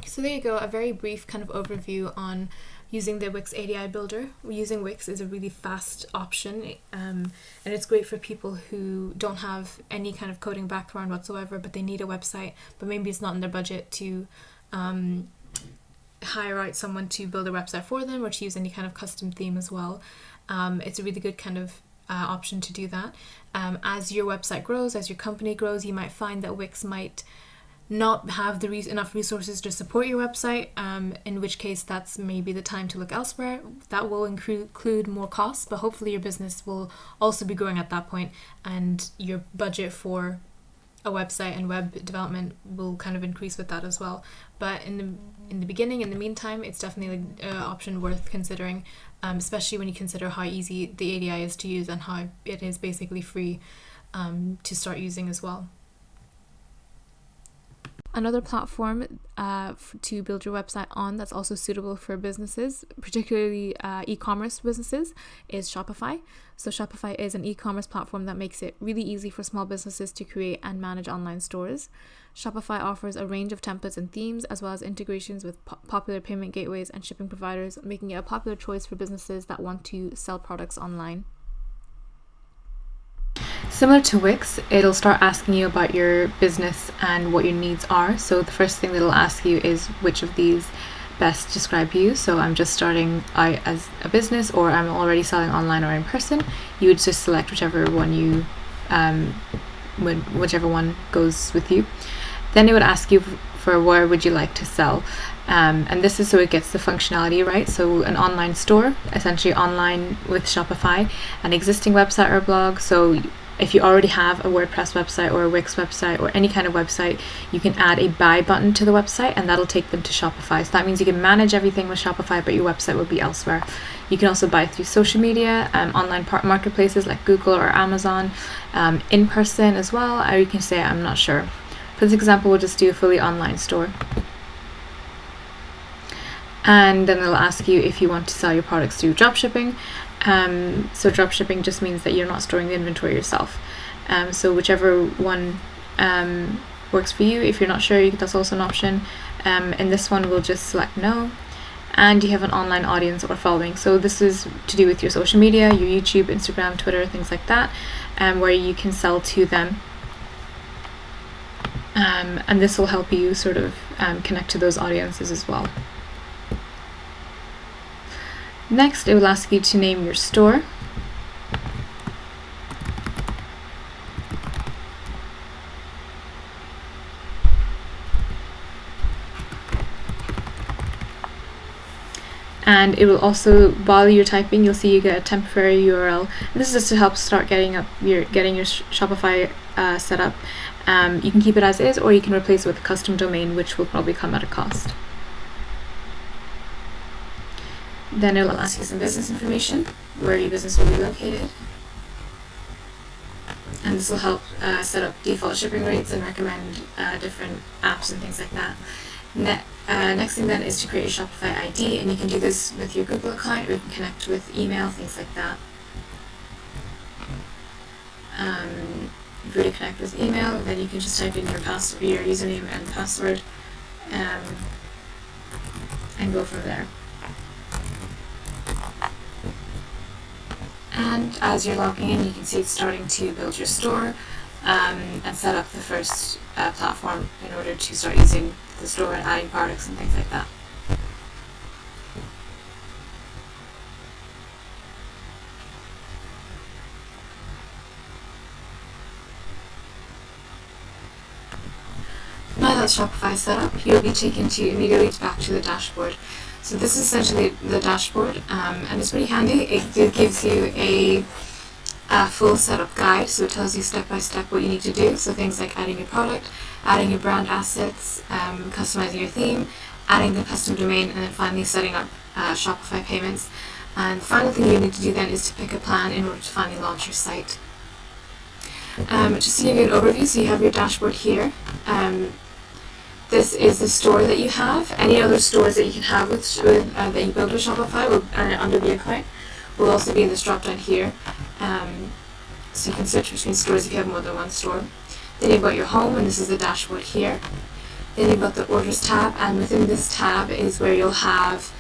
So there you go, a very brief kind of overview on using the Wix ADI builder. Using Wix is a really fast option, and it's great for people who don't have any kind of coding background whatsoever, but they need a website, but maybe it's not in their budget to hire out someone to build a website for them, or to use any kind of custom theme as well. It's a really good kind of option to do that. As your website grows, as your company grows, you might find that Wix might not have enough resources to support your website, in which case that's maybe the time to look elsewhere. That will include more costs, but hopefully your business will also be growing at that point, and your budget for a website and web development will kind of increase with that as well. But in the beginning, in the meantime, it's definitely an option worth considering, especially when you consider how easy the ADI is to use and how it is basically free to start using as well. Another platform to build your website on that's also suitable for businesses, particularly e-commerce businesses, is Shopify. So Shopify is an e-commerce platform that makes it really easy for small businesses to create and manage online stores. Shopify offers a range of templates and themes, as well as integrations with popular payment gateways and shipping providers, making it a popular choice for businesses that want to sell products online. Similar to Wix, it'll start asking you about your business and what your needs are. So the first thing that it'll ask you is which of these best describe you. So I'm just starting out as a business, or I'm already selling online or in person. You would just select whichever one whichever one goes with you. Then it would ask you for where would you like to sell. And this is so it gets the functionality right. So an online store, essentially online with Shopify, an existing website or blog. So if you already have a WordPress website or a Wix website or any kind of website, you can add a buy button to the website, and that'll take them to Shopify. So that means you can manage everything with Shopify, but your website will be elsewhere. You can also buy through social media, online marketplaces like Google or Amazon, in person as well, or you can say I'm not sure. For this example, we'll just do a fully online store. And then it'll ask you if you want to sell your products through dropshipping. So dropshipping just means that you're not storing the inventory yourself. So whichever one works for you. If you're not sure, that's also an option. And this one we'll just select no. And you have an online audience or following. So this is to do with your social media, your YouTube, Instagram, Twitter, things like that, where you can sell to them. And this will help you sort of connect to those audiences as well. Next, it will ask you to name your store. And it will also, while you're typing, you'll see you get a temporary URL. And this is just to help start getting your Shopify set up. You can keep it as is, or you can replace it with a custom domain, which will probably come at a cost. Then it will ask you some business information, where your business will be located. And this will help set up default shipping rates and recommend different apps and things like that. Next thing then is to create a Shopify ID, and you can do this with your Google account, or you can connect with email, things like that. If you were to connect with email, then you can just type in your username and password, and go from there. And as you're logging in, you can see it's starting to build your store and set up the first platform in order to start using the store and adding products and things like that. Now that Shopify is set up, you'll be taken immediately back to the dashboard. So this is essentially the dashboard, and it's pretty handy. It gives you a full setup guide, so it tells you step by step what you need to do. So things like adding your product, adding your brand assets, customizing your theme, adding the custom domain, and then finally setting up Shopify payments. And the final thing you need to do then is to pick a plan in order to finally launch your site. Just to give you an overview, so you have your dashboard here. This is the store that you have. Any other stores that you can have that you build with Shopify will, under the account will also be in this drop down here. So you can switch between stores if you have more than one store. Then you've got your home, and this is the dashboard here. Then you've got the orders tab, and within this tab is where you'll have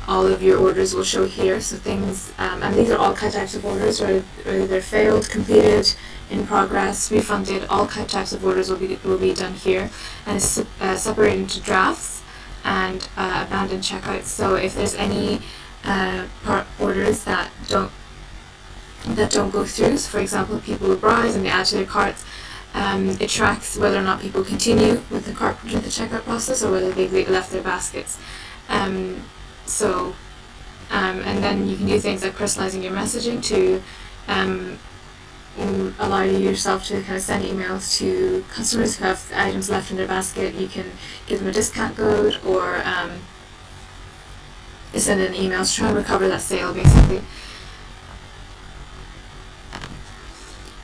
all of your orders will show here. So things, and these are all types of orders, whether they're failed, completed, in progress, refunded, all types of orders will be done here, and it's separated into drafts and abandoned checkouts. So if there's any orders that don't go through, so for example, people will browse and they add to their carts, it tracks whether or not people continue with the checkout process or whether they've left their baskets. And then you can do things like personalizing your messaging to allow yourself to kind of send emails to customers who have items left in their basket. You can give them a discount code, or send an email to try and recover that sale, basically.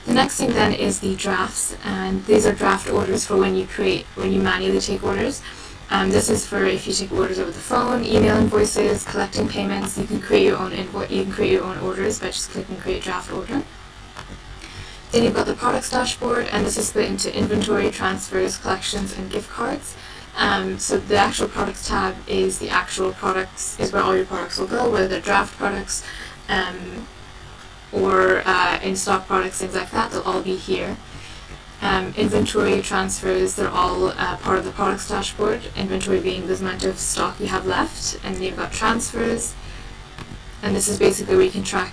The next thing then is the drafts, and these are draft orders for when you manually take orders. This is for if you take orders over the phone, email invoices, collecting payments. You can create your own orders by just clicking create draft order. Then you've got the products dashboard, and this is split into inventory, transfers, collections, and gift cards. So the actual products tab is the actual products, is where all your products will go, whether they're draft products or in-stock products, things like that. They'll all be here. Inventory, transfers, they're all part of the products dashboard. Inventory being the amount of stock you have left, and then you've got transfers, and this is basically where you can track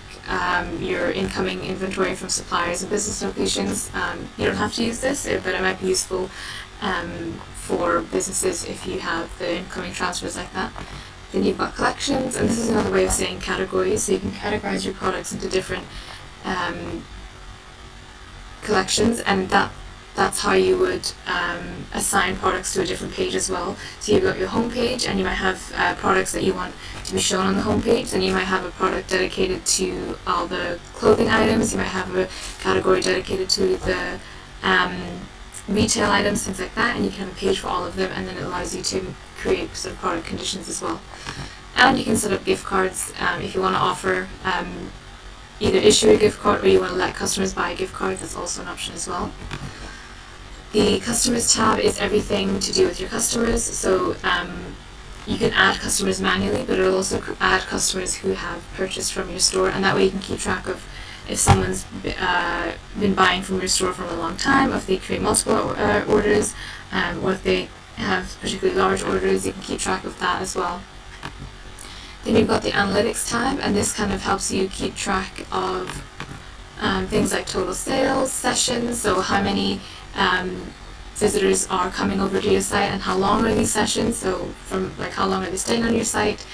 your incoming inventory from suppliers and business locations. You don't have to use this, but it might be useful for businesses if you have the incoming transfers like that. Then you've got collections, and this is another way of saying categories, so you can categorize your products into different collections, and that's how you would assign products to a different page as well. So you've got your home page, and you might have products that you want to be shown on the home page, and you might have a product dedicated to all the clothing items. You might have a category dedicated to the retail items, things like that, and you can have a page for all of them, and then it allows you to create sort of product conditions as well. And you can set up gift cards if you want to offer either issue a gift card or you want to let customers buy a gift card. That's also an option as well. The customers tab is everything to do with your customers, so you can add customers manually, but it'll also add customers who have purchased from your store, and that way you can keep track of if someone's been buying from your store for a long time, or if they create multiple orders, or if they have particularly large orders. You can keep track of that as well. Then you've got the analytics tab, and this kind of helps you keep track of things like total sales, sessions, so how many visitors are coming over to your site and how long are these sessions, so from like how long are they staying on your site,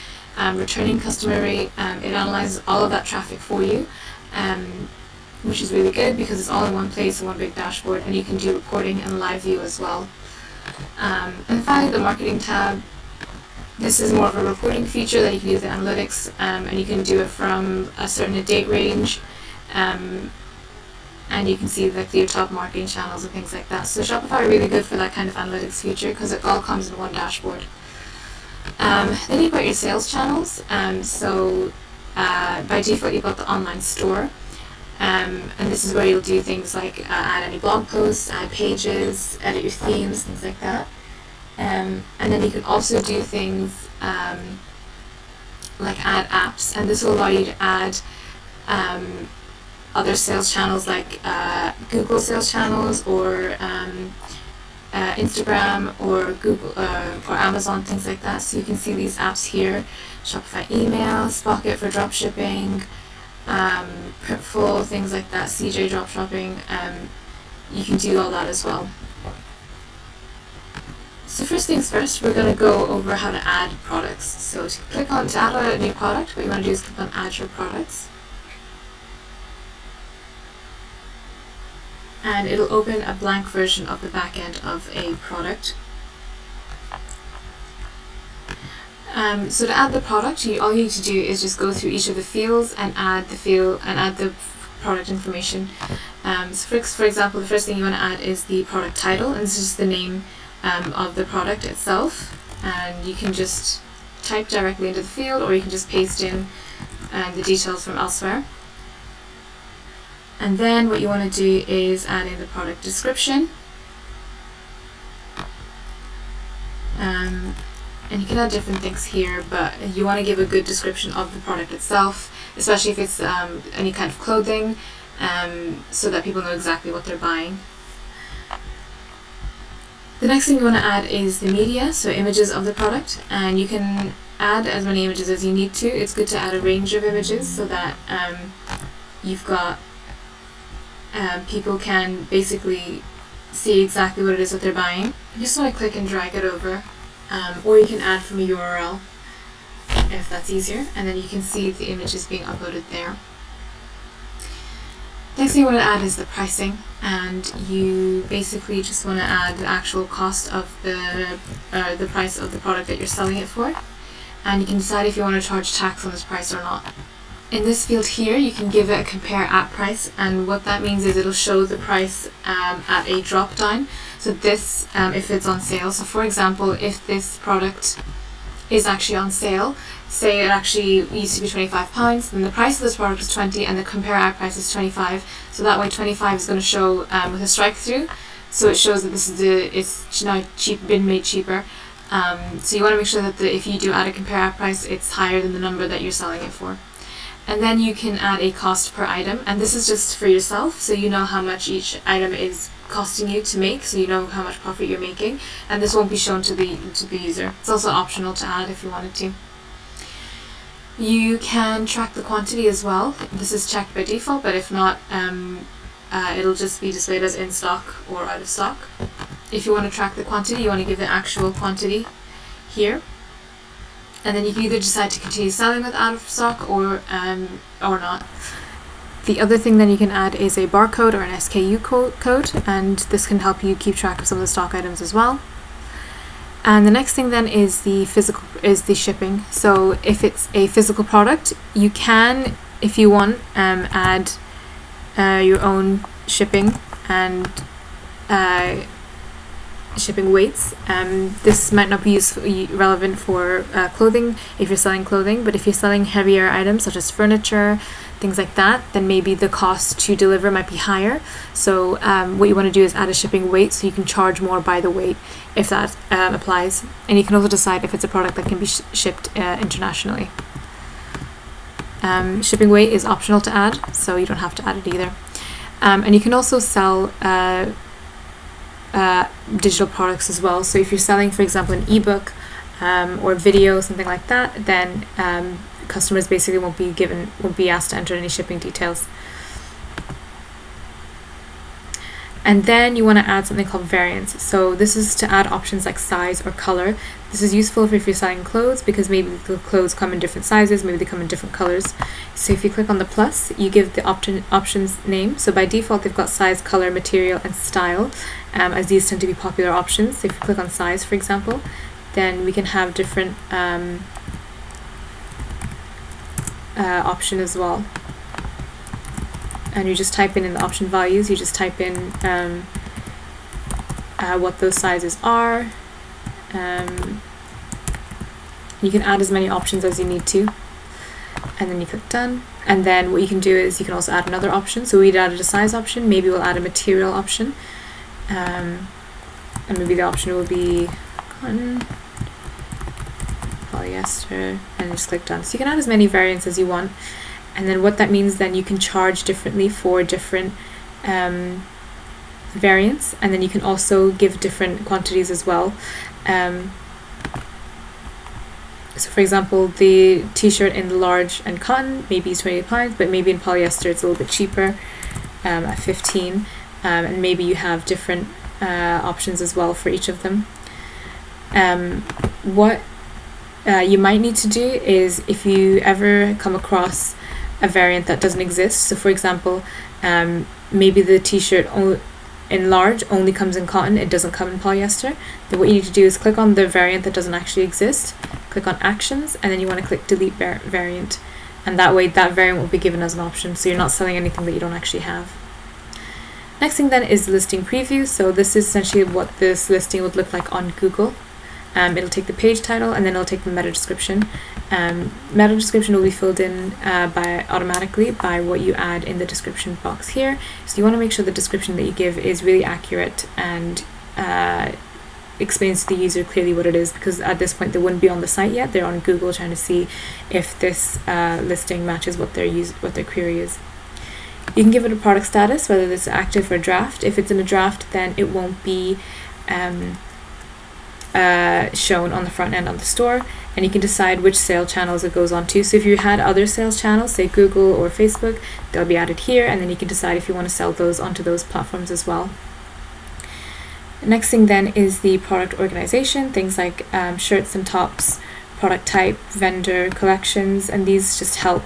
returning customer rate. It analyzes all of that traffic for you, which is really good because it's all in one place, in one big dashboard, and you can do reporting and live view as well. And finally, the marketing tab. This is more of a reporting feature that you can use the analytics, and you can do it from a certain date range, and you can see like your top marketing channels and things like that. So Shopify are really good for that kind of analytics feature because it all comes in one dashboard. Then you've got your sales channels. By default you've got the online store, and this is where you'll do things like add any blog posts, add pages, edit your themes, things like that. And then you can also do things like add apps, and this will allow you to add other sales channels like Google sales channels or Instagram or Google or Amazon, things like that. So you can see these apps here: Shopify email, Spocket for dropshipping, Printful, things like that, CJ dropshipping. You can do all that as well. So first things first, we're going to go over how to add products. So to add a new product, what you want to do is click on Add Your Products. And it'll open a blank version of the back end of a product. So to add the product, all you need to do is just go through each of the fields and add the product information. So for example, the first thing you want to add is the product title, and this is just the name of the product itself, and you can just type directly into the field, or you can just paste in the details from elsewhere. And then what you want to do is add in the product description, and you can add different things here, but you want to give a good description of the product itself, especially if it's any kind of clothing, so that people know exactly what they're buying. The next thing you want to add is the media, so images of the product, and you can add as many images as you need to. It's good to add a range of images so that you've got people can basically see exactly what it is that they're buying. You just want to click and drag it over, or you can add from a URL if that's easier, and then you can see the images being uploaded there. Next thing you want to add is the pricing, and you basically just want to add the actual cost of the price of the product that you're selling it for, and you can decide if you want to charge tax on this price or not. In this field here, you can give it a compare at price, and what that means is it'll show the price at a drop down. So this, if it's on sale. So for example, if this product is actually on sale, say it actually used to be £25, then the price of this product is 20 and the compare at price is 25. So that way 25 is going to show with a strike through. So it shows that it's now been made cheaper. So you want to make sure that if you do add a compare at price, it's higher than the number that you're selling it for. And then you can add a cost per item, and this is just for yourself, so you know how much each item is costing you to make, so you know how much profit you're making, and this won't be shown to the user. It's also optional to add if you wanted to. You can track the quantity as well. This is checked by default, but if not, it'll just be displayed as in stock or out of stock. If you want to track the quantity, you want to give the actual quantity here. And then you can either decide to continue selling with out of stock or not. The other thing then you can add is a barcode or an SKU code, and this can help you keep track of some of the stock items as well. And the next thing then is the shipping. So if it's a physical product, you can, if you want, add your own shipping and shipping weights. This might not be relevant for clothing if you're selling clothing, but if you're selling heavier items such as furniture, things like that, then maybe the cost to deliver might be higher. So what you want to do is add a shipping weight so you can charge more by the weight if that applies. And you can also decide if it's a product that can be shipped internationally. Shipping weight is optional to add, so you don't have to add it either. And you can also sell digital products as well. So if you're selling, for example, an ebook or video, something like that, then customers basically won't be asked to enter any shipping details. And then you want to add something called variants. So this is to add options like size or color. This is useful if you're selling clothes, because maybe the clothes come in different sizes, maybe they come in different colors. So if you click on the plus, you give the options name. So by default, they've got size, color, material, and style, as these tend to be popular options. So if you click on size, for example, then we can have different option as well. And you just type in the option values, you just type in what those sizes are. You can add as many options as you need to, and then you click done. And then what you can do is you can also add another option. So we'd added a size option, maybe we'll add a material option, and maybe the option will be cotton, polyester, and just click done. So you can add as many variants as you want, and then what that means, then you can charge differently for different variants, and then you can also give different quantities as well. So for example, the t-shirt in large and cotton maybe is 28 pounds, but maybe in polyester it's a little bit cheaper at 15, and maybe you have different options as well for each of them. What you might need to do is, if you ever come across a variant that doesn't exist, so for example, maybe the t-shirt in large only comes in cotton, it doesn't come in polyester, then what you need to do is click on the variant that doesn't actually exist, click on actions, and then you want to click delete variant, and that way that variant will be given as an option, so you're not selling anything that you don't actually have. Next thing then is listing preview. So this is essentially what this listing would look like on Google. It'll take the page title, and then it'll take the meta description. Meta description will be filled in automatically by what you add in the description box here. So you want to make sure the description that you give is really accurate and explains to the user clearly what it is, because at this point they wouldn't be on the site yet. They're on Google trying to see if this listing matches what their query is. You can give it a product status, whether it's active or draft. If it's in a draft, then it won't be shown on the front end of the store, and you can decide which sales channels it goes on to. So if you had other sales channels, say Google or Facebook, they'll be added here, and then you can decide if you want to sell those onto those platforms as well. Next thing then is the product organization, things like shirts and tops, product type, vendor, collections, and these just help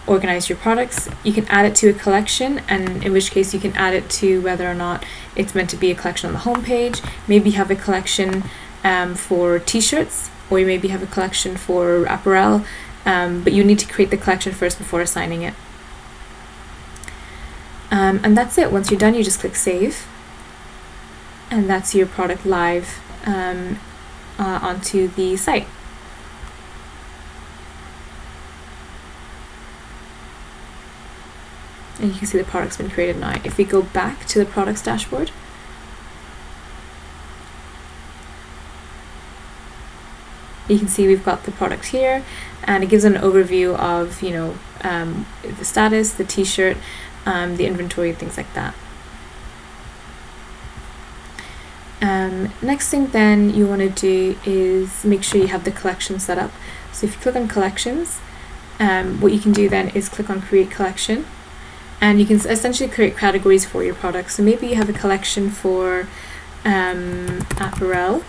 organize your products. You can add it to a collection, and in which case you can add it to whether or not it's meant to be a collection on the home page. Maybe you have a collection for t-shirts, or you maybe have a collection for apparel, but you need to create the collection first before assigning it. And that's it. Once you're done, you just click save, and that's your product live onto the site. And you can see the product's been created now. If we go back to the products dashboard, you can see we've got the product here, and it gives an overview of, the status, the t-shirt, the inventory, things like that. Next thing then you want to do is make sure you have the collection set up. So if you click on collections, what you can do then is click on create collection, and you can essentially create categories for your products. So maybe you have a collection for apparel,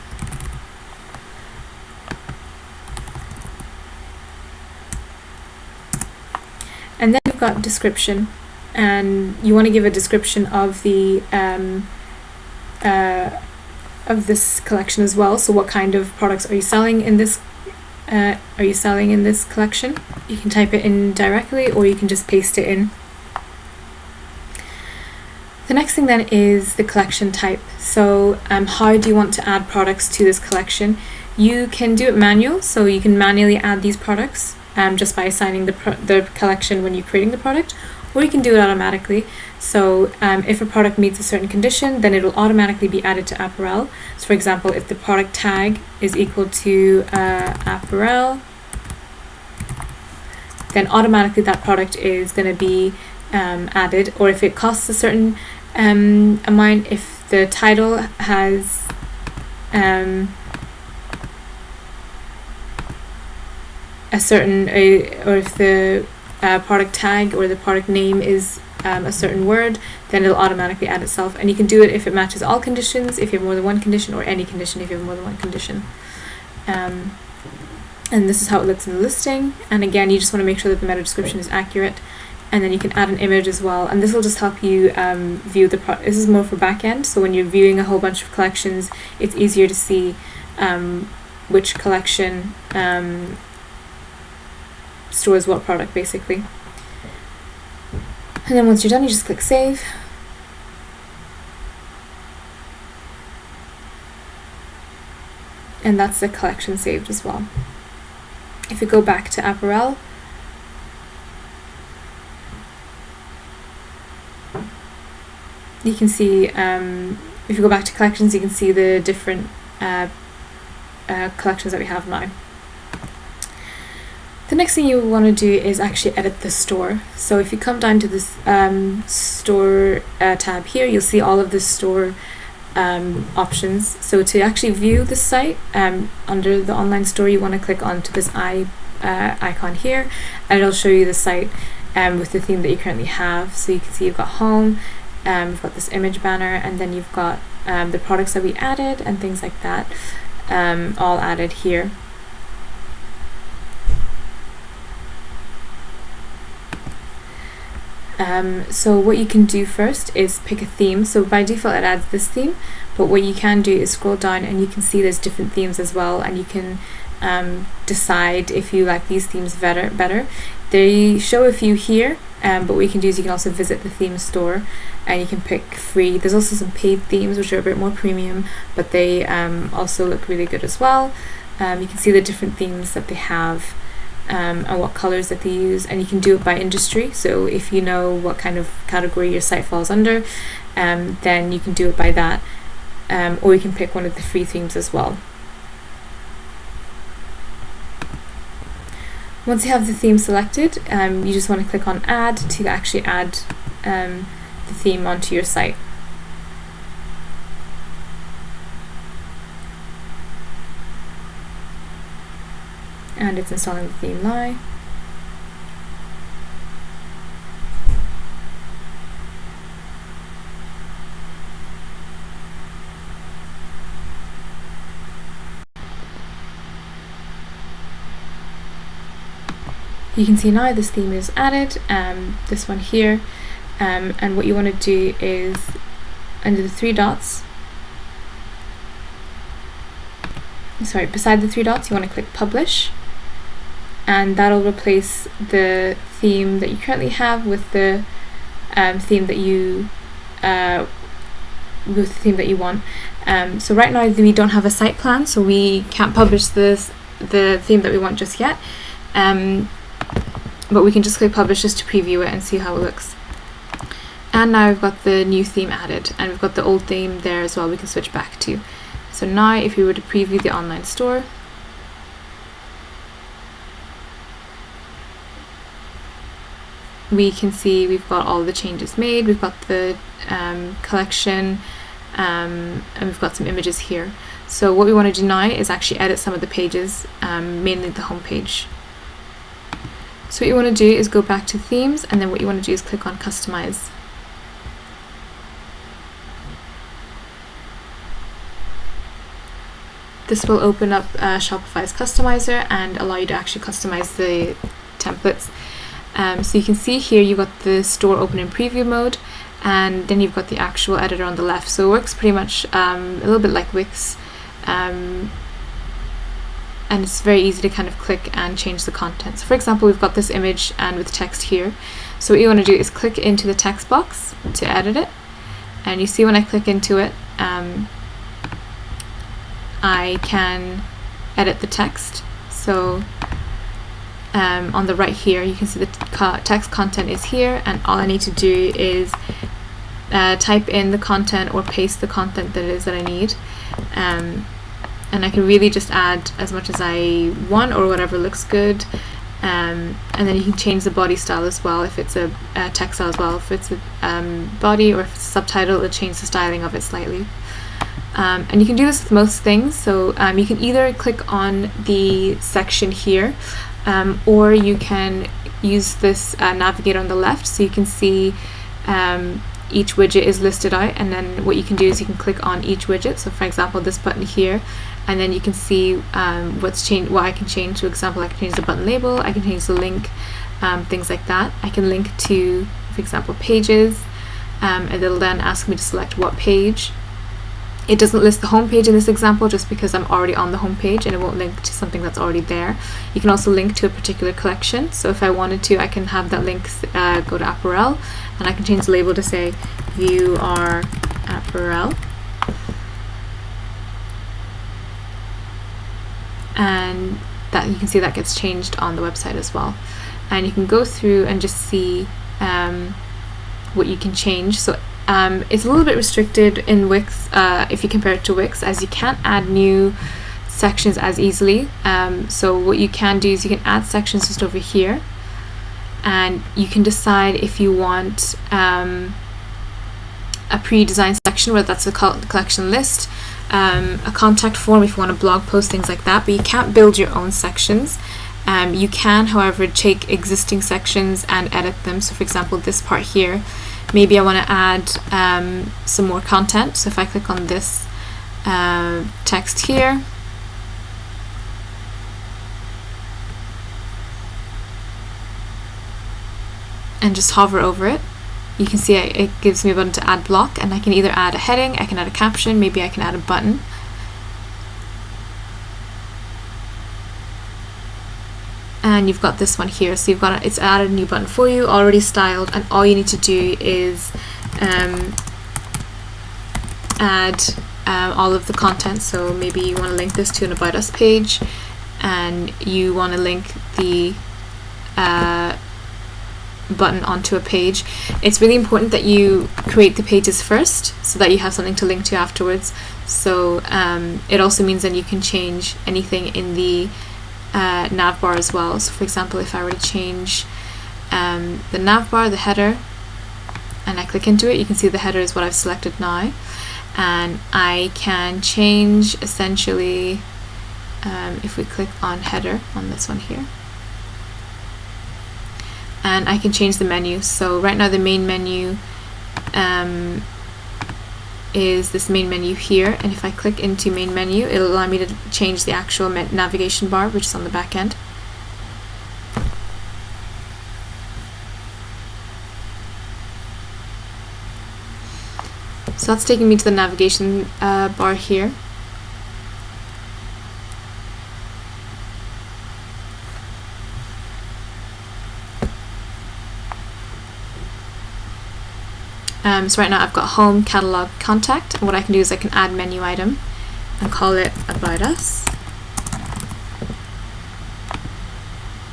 and then you've got description, and you want to give a description of the of this collection as well. So what kind of products are you selling in this collection? You can type it in directly, or you can just paste it in. The next thing then is the collection type. So how do you want to add products to this collection? You can do it manual, so you can manually add these products just by assigning the collection when you're creating the product, or you can do it automatically. So if a product meets a certain condition, then it'll automatically be added to apparel. So for example, if the product tag is equal to apparel, then automatically that product is going to be added. Or if it costs a certain amount, if the title has a certain, or if the product tag or the product name is a certain word, then it'll automatically add itself. And you can do it if it matches all conditions, if you have more than one condition, or any condition if you have more than one condition. And this is how it looks in the listing. And again, you just want to make sure that the meta description is accurate. And then you can add an image as well, and this will just help you view the product. This is more for back end, so when you're viewing a whole bunch of collections, it's easier to see which collection stores what product basically. And then once you're done, you just click save. And that's the collection saved as well. If you go back to apparel, you can see, if you go back to collections, you can see the different collections that we have now. The next thing you want to do is actually edit the store. So if you come down to this store tab here, you'll see all of the store options. So to actually view the site under the online store, you want to click onto this icon here, and it'll show you the site with the theme that you currently have. So you can see you've got home, we've got this image banner, and then you've got the products that we added and things like that, all added here. So what you can do first is pick a theme. So by default it adds this theme, but what you can do is scroll down and you can see there's different themes as well, and you can decide if you like these themes better. They show a few here, but what you can do is you can also visit the theme store and you can pick free. There's also some paid themes which are a bit more premium, but they also look really good as well. You can see the different themes that they have, and what colors that they use, and you can do it by industry. So if you know what kind of category your site falls under, then you can do it by that, or you can pick one of the free themes as well. Once you have the theme selected, you just want to click on add to actually add the theme onto your site. And it's installing the theme now. You can see now this theme is added, this one here, and what you want to do is under the three dots, beside the three dots, you want to click publish, and that'll replace the theme that you currently have with the theme that you want. So right now we don't have a site plan, so we can't publish the theme that we want just yet. But we can just click publish just to preview it and see how it looks. And now we've got the new theme added, and we've got the old theme there as well we can switch back to. So now if we were to preview the online store, we can see we've got all the changes made, we've got the collection, and we've got some images here. So what we want to do now is actually edit some of the pages, mainly the home page. So what you want to do is go back to themes, and then what you want to do is click on customize. This will open up Shopify's customizer and allow you to actually customize the templates. So you can see here you've got the store open in preview mode, and then you've got the actual editor on the left. So it works pretty much a little bit like Wix, and it's very easy to kind of click and change the content. So for example, we've got this image and with text here. So what you want to do is click into the text box to edit it, and you see when I click into it, I can edit the text. So on the right here you can see the text content is here, and all I need to do is type in the content or paste the content that it is that I need, and I can really just add as much as I want or whatever looks good, and then you can change the body style as well, if it's a text style as well. If it's a body or if it's a subtitle, it'll change the styling of it slightly. And you can do this with most things. So you can either click on the section here, or you can use this navigator on the left, so you can see each widget is listed out, and then what you can do is you can click on each widget. So for example, this button here, and then you can see what I can change. For example, I can change the button label, I can change the link, things like that. I can link to, for example, pages, and it'll then ask me to select what page. It doesn't list the home page in this example just because I'm already on the home page and it won't link to something that's already there. You can also link to a particular collection. So if I wanted to, I can have that link go to apparel, and I can change the label to say view our apparel. And that you can see that gets changed on the website as well. And you can go through and just see what you can change. So it's a little bit restricted in Wix if you compare it to Wix, as you can't add new sections as easily. So what you can do is you can add sections just over here, and you can decide if you want a pre-designed section, whether that's a collection list, a contact form if you want to blog post, things like that, but you can't build your own sections. You can, however, take existing sections and edit them. So for example, this part here, maybe I want to add some more content. So if I click on this text here, and just hover over it, you can see it gives me a button to add block, and I can either add a heading, I can add a caption, maybe I can add a button. And you've got this one here, so you've got it's added a new button for you, already styled, and all you need to do is add all of the content. So maybe you want to link this to an About Us page, and you want to link the button onto a page. It's really important that you create the pages first so that you have something to link to afterwards. So it also means that you can change anything in the nav bar as well. So for example, if I were to change the nav bar, the header, and I click into it, you can see the header is what I've selected now, and I can change essentially if we click on header on this one here, and I can change the menu. So right now the main menu is this main menu here, and if I click into main menu, it'll allow me to change the actual navigation bar, which is on the back end. So that's taking me to the navigation bar here. So right now I've got home, catalog, contact, and what I can do is I can add menu item and call it About Us,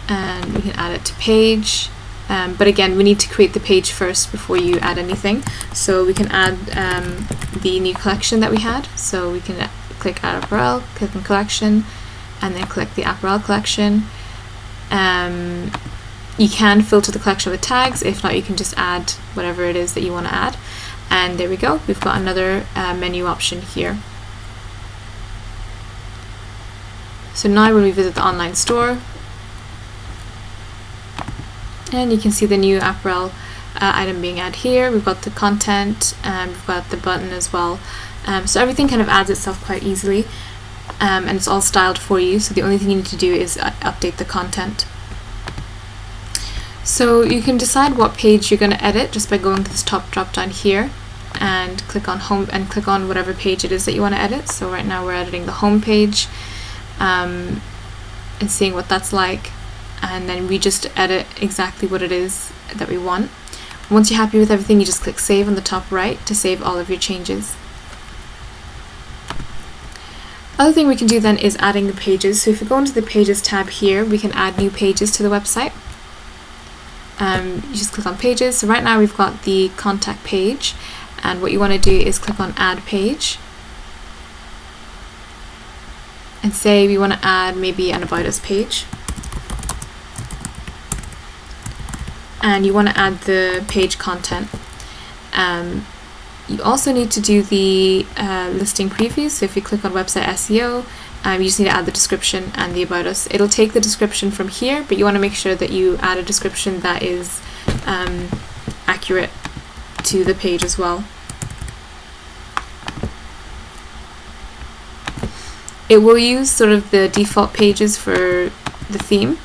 and we can add it to page, but again we need to create the page first before you add anything. So we can add the new collection that we had, so we can click add apparel, click on collection, and then click the apparel collection. You can filter the collection with tags. If not, you can just add whatever it is that you want to add. And there we go, we've got another menu option here. So now when we visit the online store, and you can see the new apparel item being added here. We've got the content, we've got the button as well. So everything kind of adds itself quite easily, and it's all styled for you. So the only thing you need to do is update the content. So you can decide what page you're going to edit just by going to this top drop down here and click on home and click on whatever page it is that you want to edit. So right now we're editing the home page, and seeing what that's like, and then we just edit exactly what it is that we want. Once you're happy with everything, you just click save on the top right to save all of your changes. Other thing we can do then is adding the pages. So if we go into the pages tab here, we can add new pages to the website. You just click on pages. So right now we've got the contact page, and what you want to do is click on add page, and say we want to add maybe an About Us page, and you want to add the page content. You also need to do the listing previews. So if you click on website SEO, you just need to add the description and the About Us. It'll take the description from here, but you want to make sure that you add a description that is accurate to the page as well. It will use sort of the default pages for the theme,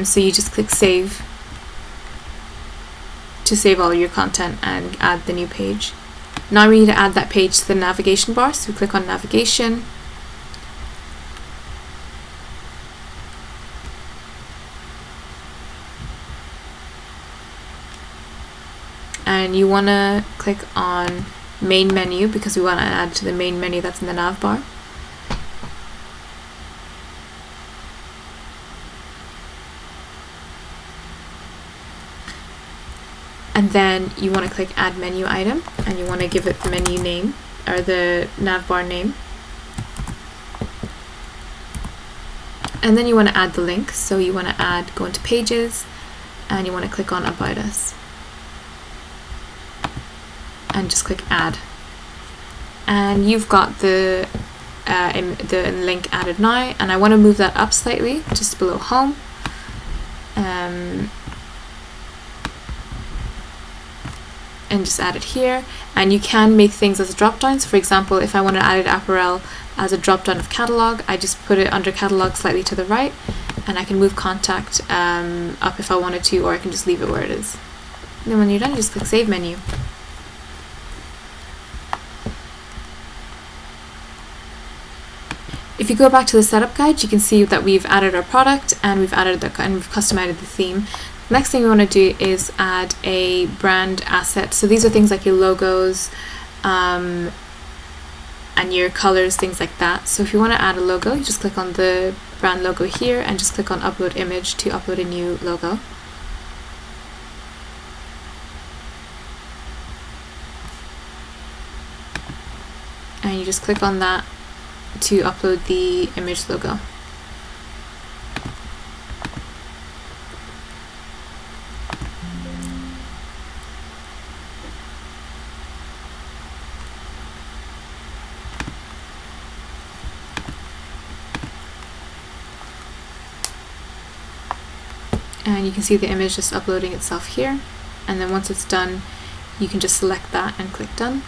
so you just click save to save all your content and add the new page. Now we need to add that page to the navigation bar, so we click on navigation. And you want to click on main menu because we want to add to the main menu that's in the nav bar. And then you want to click add menu item, and you want to give it the menu name or the nav bar name. And then you want to add the link, so you want to go into pages, and you want to click on About Us. And just click add. And you've got the link added now, and I want to move that up slightly, just below home. And just add it here. And you can make things as a drop down. So for example, if I want to add apparel as a drop down of catalog, I just put it under catalog slightly to the right, and I can move contact up if I wanted to, or I can just leave it where it is. And then when you're done, you just click save menu. If you go back to the setup guide, you can see that we've added our product and we've customized the theme. Next thing we want to do is add a brand asset. So these are things like your logos and your colors, things like that. So if you want to add a logo, you just click on the brand logo here and just click on upload image to upload a new logo. And you just click on that to upload the image logo. And you can see the image just uploading itself here, and then once it's done, you can just select that and click done.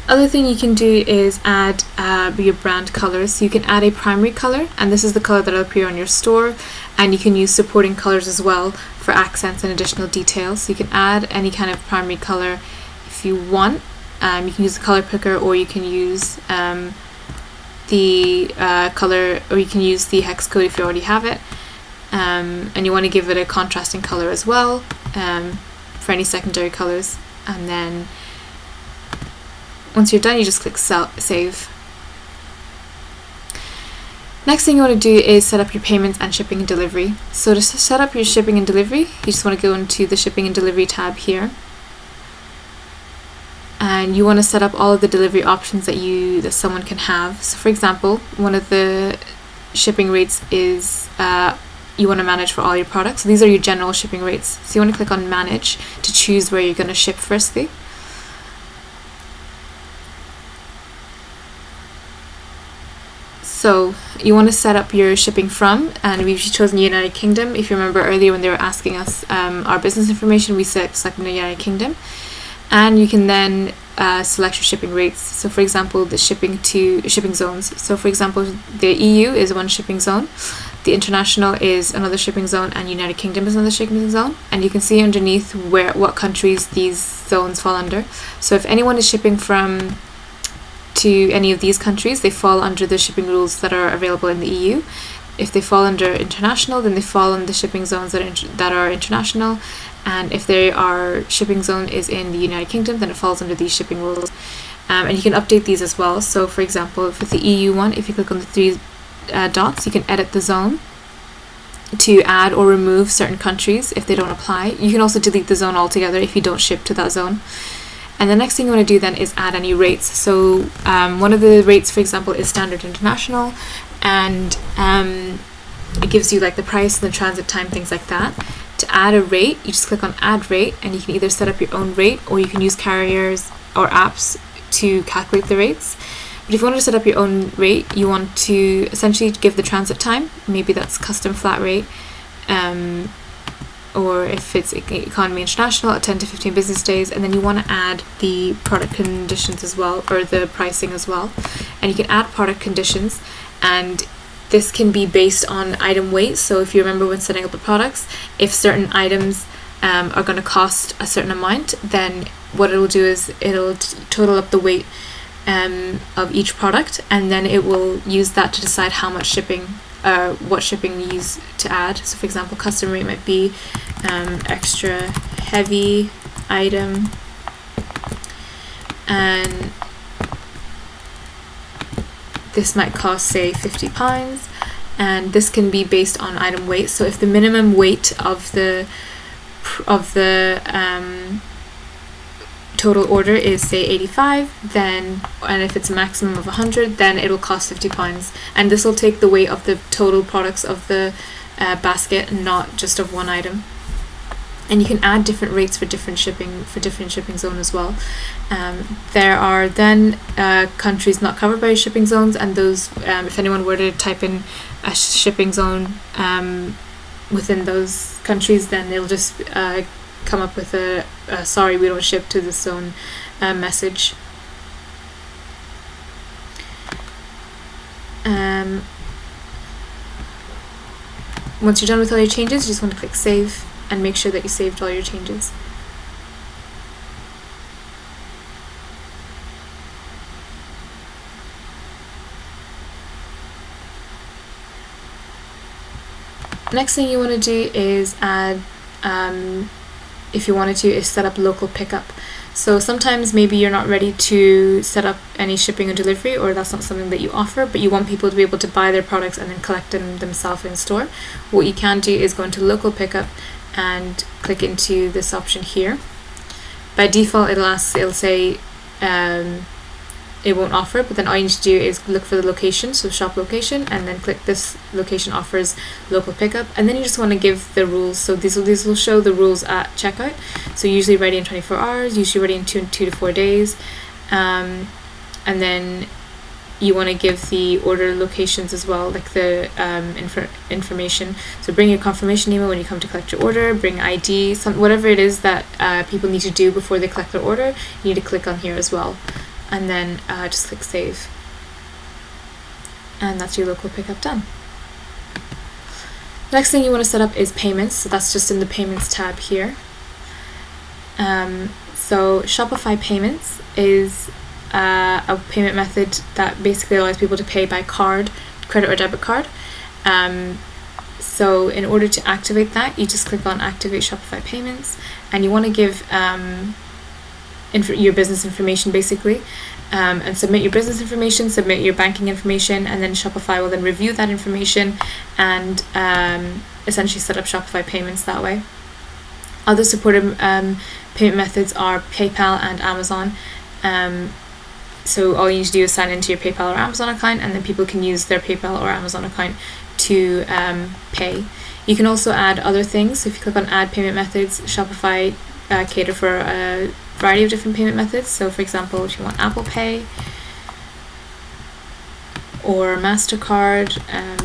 Other thing you can do is add your brand colors. So you can add a primary color, and this is the color that will appear on your store, and you can use supporting colors as well for accents and additional details. So you can add any kind of primary color if you want. You can use the color picker, or you can use the color, or you can use the hex code if you already have it. And you want to give it a contrasting color as well for any secondary colors. And then once you're done, you just click save. Next thing you want to do is set up your payments and shipping and delivery. So to set up your shipping and delivery, you just want to go into the shipping and delivery tab here. And you want to set up all of the delivery options that someone can have. So for example, one of the shipping rates is you want to manage for all your products. So these are your general shipping rates. So you want to click on manage to choose where you're going to ship firstly. So you want to set up your shipping from, and we've chosen United Kingdom. If you remember earlier when they were asking us our business information, we selected the United Kingdom. And you can then select your shipping rates. So for example, the shipping zones. So for example, the EU is one shipping zone, the international is another shipping zone, and United Kingdom is another shipping zone. And you can see underneath what countries these zones fall under. So if anyone is shipping to any of these countries, they fall under the shipping rules that are available in the EU. If they fall under international, then they fall in the shipping zones that are international. And if their shipping zone is in the United Kingdom, then it falls under these shipping rules. And you can update these as well. So for example, with the EU one, if you click on the three dots, you can edit the zone to add or remove certain countries if they don't apply. You can also delete the zone altogether if you don't ship to that zone. And the next thing you want to do then is add any rates. So one of the rates, for example, is standard international, and it gives you like the price and the transit time, things like that. To add a rate, you just click on add rate, and you can either set up your own rate, or you can use carriers or apps to calculate the rates. But if you want to set up your own rate, you want to essentially give the transit time. Maybe that's custom flat rate, or if it's economy international, 10 to 15 business days. And then you want to add the product conditions as well, or the pricing as well. And you can add product conditions, and this can be based on item weight. So if you remember when setting up the products, if certain items are going to cost a certain amount, then what it'll do is it'll total up the weight of each product, and then it will use that to decide how much shipping, what shipping you use to add. So for example, custom rate might be extra heavy item, and this might cost say £50, and this can be based on item weight. So if the minimum weight of the total order is say 85, then, and if it's a maximum of 100, then it'll cost £50, and this will take the weight of the total products of the basket, not just of one item. And you can add different rates for different shipping zone as well. There are then countries not covered by shipping zones, and those, if anyone were to type in a shipping zone within those countries, then they'll just come up with a sorry, we don't ship to this zone message. Once you're done with all your changes, you just want to click save and make sure that you saved all your changes. Next thing you want to do is add, if you wanted to, is set up local pickup. So sometimes maybe you're not ready to set up any shipping or delivery, or that's not something that you offer, but you want people to be able to buy their products and then collect them themselves in store. What you can do is go into local pickup and click into this option here. By default it'll say it won't offer, but then all you need to do is look for the location, so shop location, and then click this location offers local pickup, and then you just want to give the rules. So these will show the rules at checkout. So usually ready in 24 hours, usually ready in 2 to 4 days, and then you want to give the order locations as well, like the information. So bring your confirmation email when you come to collect your order, bring ID, whatever it is that people need to do before they collect their order, you need to click on here as well. And then just click save, and that's your local pickup done. Next thing you want to set up is payments, so that's just in the payments tab here. So Shopify payments is a payment method that basically allows people to pay by card, credit or debit card. So in order to activate that, you just click on activate Shopify payments, and you want to give your business information basically, and submit your business information, submit your banking information, and then Shopify will then review that information and essentially set up Shopify payments that way. Other supported payment methods are PayPal and Amazon. So all you need to do is sign into your PayPal or Amazon account, and then people can use their PayPal or Amazon account to pay. You can also add other things. So if you click on add payment methods, Shopify cater for a variety of different payment methods. So for example, if you want Apple Pay or MasterCard,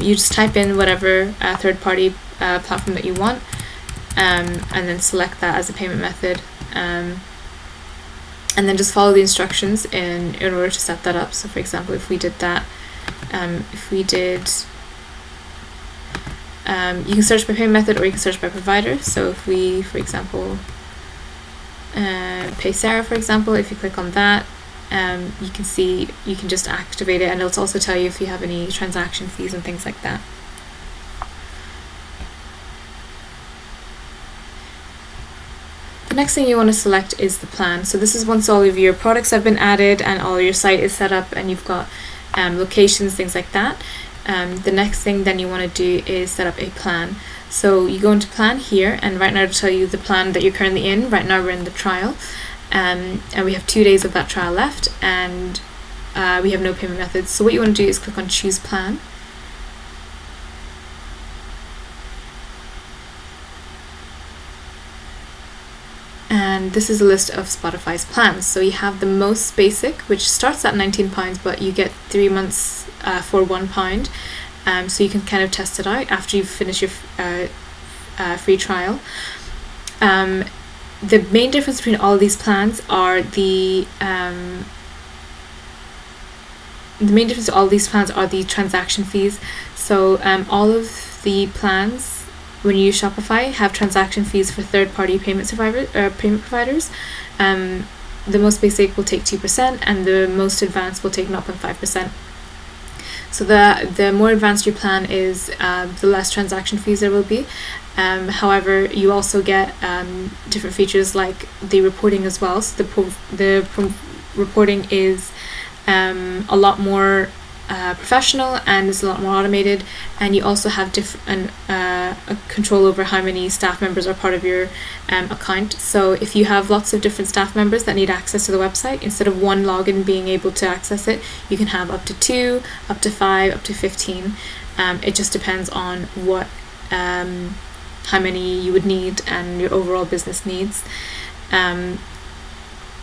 you just type in whatever third-party platform that you want, and then select that as a payment method, and then just follow the instructions in order to set that up. So for example, if we did that, you can search by payment method or you can search by provider. So if we, for example, Pay Sarah, for example, if you click on that, you can see, you can just activate it, and it'll also tell you if you have any transaction fees and things like that. The next thing you want to select is the plan. So this is once all of your products have been added and all your site is set up and you've got locations, things like that. The next thing then you want to do is set up a plan. So you go into plan here, and right now to tell you the plan that you're currently in. Right now we're in the trial, and we have 2 days of that trial left, and we have no payment methods. So what you want to do is click on choose plan, and this is a list of Spotify's plans. So you have the most basic, which starts at £19, but you get 3 months for £1. So you can kind of test it out after you've finished your free trial. The main difference between all of these plans are the the main difference to all these plans are the transaction fees. So all of the plans when you use Shopify have transaction fees for third-party payment providers. The most basic will take 2% and the most advanced will take 0.5%. So the more advanced your plan is, the less transaction fees there will be. However, you also get different features like the reporting as well. So the reporting is a lot more professional and is a lot more automated, and you also have different control over how many staff members are part of your account. So if you have lots of different staff members that need access to the website, instead of one login being able to access it, you can have up to 2, up to 5, up to 15. It just depends on what how many you would need and your overall business needs.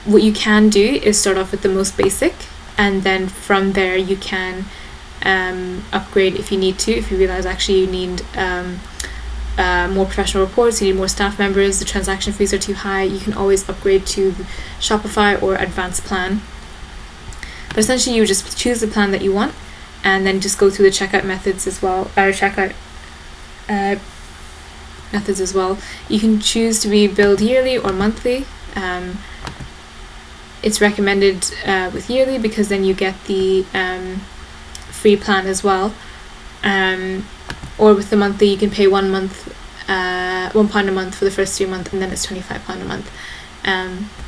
What you can do is start off with the most basic, and then from there you can upgrade if you need to. If you realize actually you need more professional reports, you need more staff members, the transaction fees are too high, you can always upgrade to Shopify or advanced plan. But essentially you just choose the plan that you want and then just go through the checkout methods as well, methods as well. You can choose to be billed yearly or monthly. It's recommended with yearly because then you get the free plan as well. Or with the monthly, you can pay £1 a month for the first 3 months, and then it's £25 a month.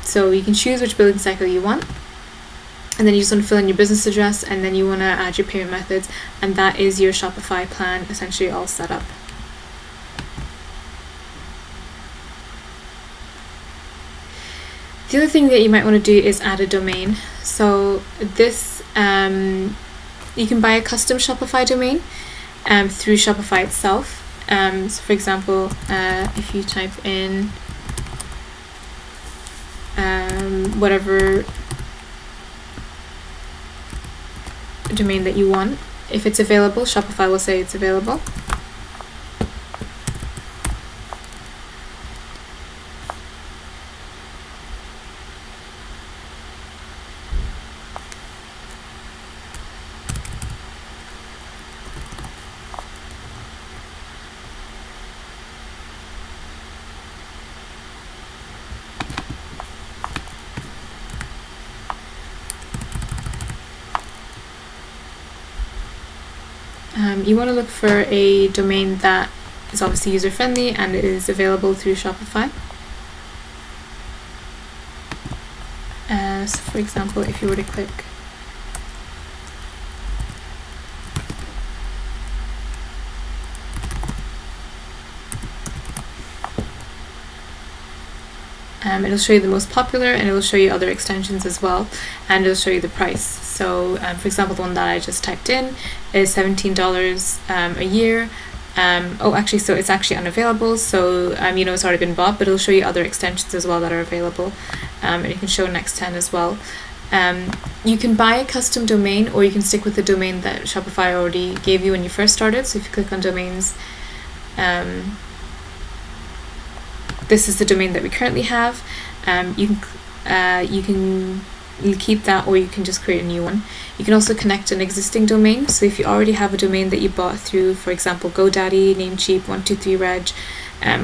So you can choose which billing cycle you want, and then you just want to fill in your business address, and then you want to add your payment methods, and that is your Shopify plan essentially all set up. The other thing that you might want to do is add a domain. So this, you can buy a custom Shopify domain through Shopify itself. So for example, if you type in whatever domain that you want, if it's available, Shopify will say it's available. You want to look for a domain that is obviously user-friendly and is available through Shopify. So for example, if you were to click it'll show you the most popular, and it'll show you other extensions as well, and it'll show you the price. So for example, the one that I just typed in is $17 a year. So it's actually unavailable, so it's already been bought, but it'll show you other extensions as well that are available, and you can show Next 10 as well. You can buy a custom domain, or you can stick with the domain that Shopify already gave you when you first started. So if you click on domains, this is the domain that we currently have. You can keep that, or you can just create a new one. You can also connect an existing domain. So if you already have a domain that you bought through, for example, GoDaddy, Namecheap, 123reg,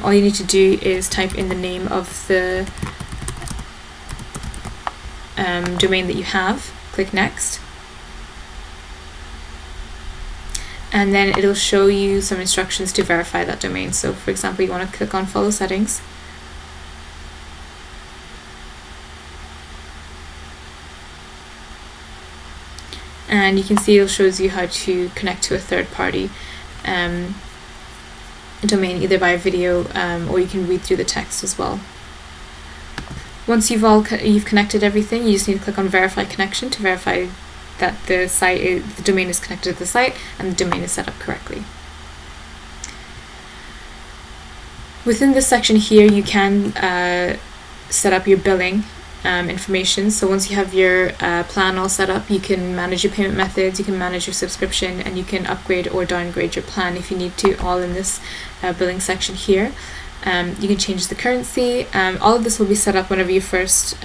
all you need to do is type in the name of the domain that you have, click next, and then it'll show you some instructions to verify that domain. So for example, you want to click on follow settings, and you can see it shows you how to connect to a third-party domain, either by video or you can read through the text as well. Once you've connected everything, you just need to click on verify connection to verify that the domain is connected to the site and the domain is set up correctly. Within this section here, you can set up your billing information. So once you have your plan all set up, you can manage your payment methods, you can manage your subscription, and you can upgrade or downgrade your plan if you need to, all in this billing section here. You can change the currency. All of this will be set up whenever you first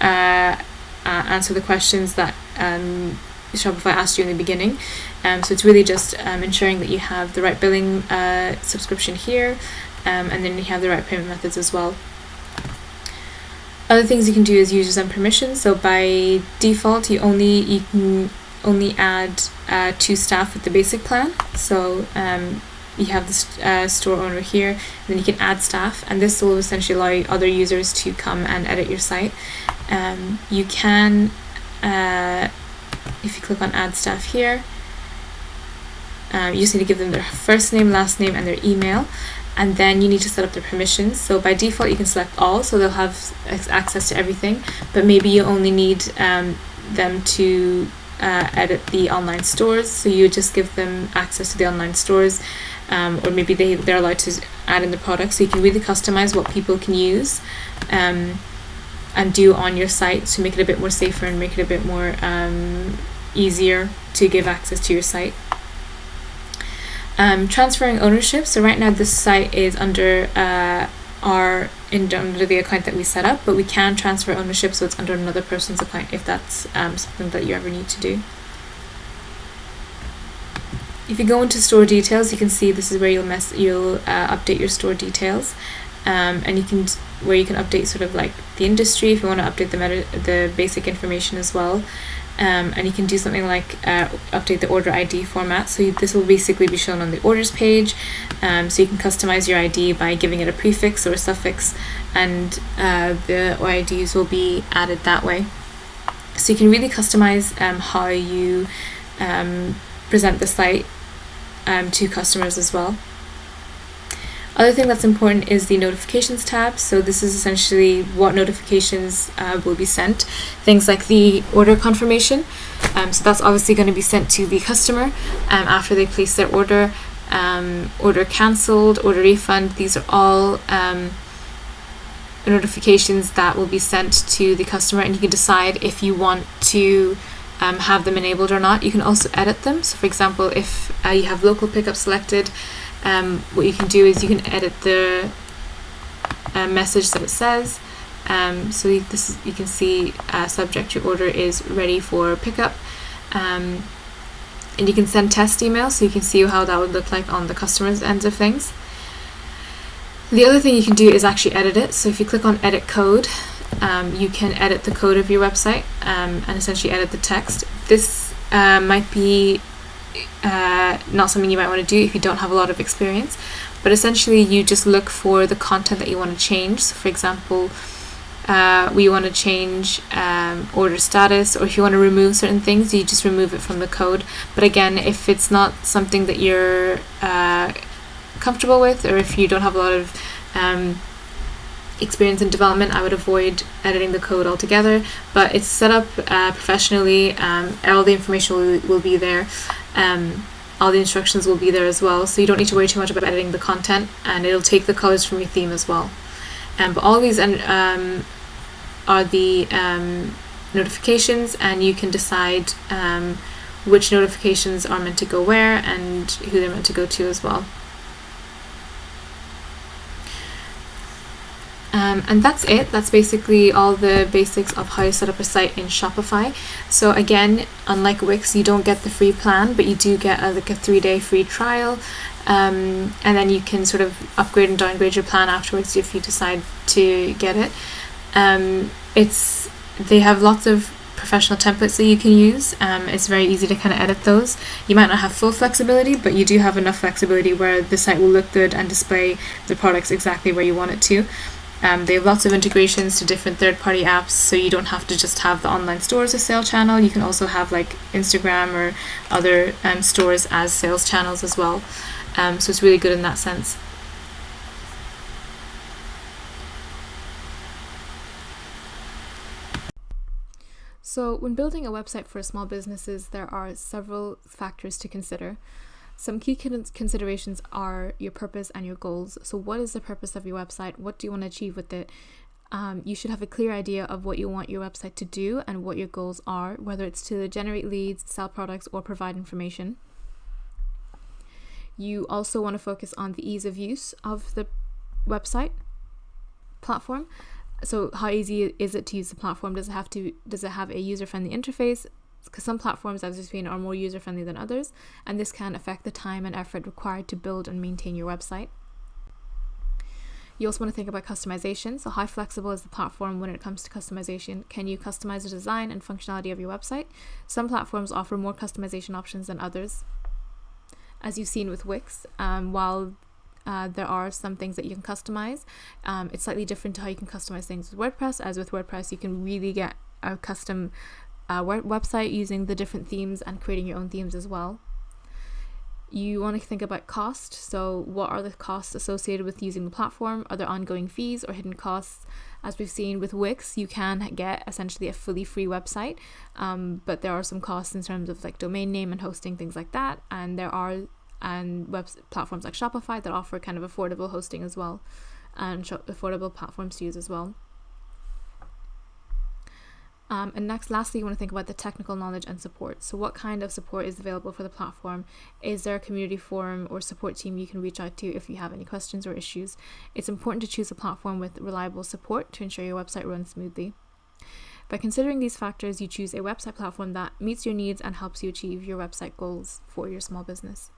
answer the questions that Shopify asked you in the beginning. So it's really just ensuring that you have the right billing subscription here, and then you have the right payment methods as well. Other things you can do is users and permissions. So by default, you can only add 2 staff with the basic plan. So you have the store owner here, and then you can add staff, and this will essentially allow other users to come and edit your site. You can, if you click on add staff here, you just need to give them their first name, last name, and their email, and then you need to set up their permissions. So by default you can select all, so they'll have access to everything, but maybe you only need them to edit the online stores, so you just give them access to the online stores, or maybe they're allowed to add in the products, so you can really customize what people can use and do on your site to make it a bit more safer and make it a bit more easier to give access to your site. Transferring ownership. So right now this site is under under the account that we set up, but we can transfer ownership so it's under another person's account if that's something that you ever need to do. If you go into store details, you can see this is where you'll update your store details, and you can update sort of like the industry if you want to update the basic information as well. And you can do something like update the order ID format, so this will basically be shown on the orders page, so you can customize your ID by giving it a prefix or a suffix, and the IDs will be added that way. So you can really customize how you present the site to customers as well. Other thing that's important is the notifications tab. So this is essentially what notifications will be sent. Things like the order confirmation. So that's obviously going to be sent to the customer after they place their order. Order cancelled, order refund. These are all notifications that will be sent to the customer, and you can decide if you want to have them enabled or not. You can also edit them. So for example, if you have local pickup selected, what you can do is you can edit the message that it says. So you can see subject, your order is ready for pickup, and you can send test emails, so you can see how that would look like on the customer's ends of things. The other thing you can do is actually edit it. So if you click on edit code, you can edit the code of your website and essentially edit the text. This might be not something you might want to do if you don't have a lot of experience, but essentially you just look for the content that you want to change. So for example, we want to change order status, or if you want to remove certain things, you just remove it from the code. But again, if it's not something that you're comfortable with, or if you don't have a lot of experience in development, I would avoid editing the code altogether. But it's set up professionally. All the information will be there. All the instructions will be there as well, so you don't need to worry too much about editing the content, and it'll take the colors from your theme as well. But all these are the notifications, and you can decide which notifications are meant to go where and who they're meant to go to as well. And that's it. That's basically all the basics of how to set up a site in Shopify. So again, unlike Wix, you don't get the free plan, but you do get a 3-day free trial, and then you can sort of upgrade and downgrade your plan afterwards if you decide to get it. They have lots of professional templates that you can use. It's very easy to kind of edit those. You might not have full flexibility, but you do have enough flexibility where the site will look good and display the products exactly where you want it to. They have lots of integrations to different third-party apps, so you don't have to just have the online store as a sales channel. You can also have like Instagram or other stores as sales channels as well. So it's really good in that sense. So when building a website for small businesses, there are several factors to consider. Some key considerations are your purpose and your goals. So what is the purpose of your website? What do you want to achieve with it? You should have a clear idea of what you want your website to do and what your goals are, whether it's to generate leads, sell products, or provide information. You also want to focus on the ease of use of the website platform. So how easy is it to use the platform? Does it have a user-friendly interface? because some platforms, as we've seen, are more user-friendly than others, and this can affect the time and effort required to build and maintain your website. You also want to think about customization. So how flexible is the platform when it comes to customization? Can you customize the design and functionality of your website? Some platforms offer more customization options than others. As you've seen with Wix, while there are some things that you can customize, it's slightly different to how you can customize things with WordPress. As with WordPress, you can really get a custom website using the different themes and creating your own themes as well. You want to think about cost. So what are the costs associated with using the platform? Are there ongoing fees or hidden costs? As we've seen with Wix, you can get essentially a fully free website, but there are some costs in terms of like domain name and hosting, things like that. And there are platforms like Shopify that offer kind of affordable hosting as well, and affordable platforms to use as well. And lastly, you want to think about the technical knowledge and support. So what kind of support is available for the platform? Is there a community forum or support team you can reach out to if you have any questions or issues? It's important to choose a platform with reliable support to ensure your website runs smoothly. By considering these factors, you choose a website platform that meets your needs and helps you achieve your website goals for your small business.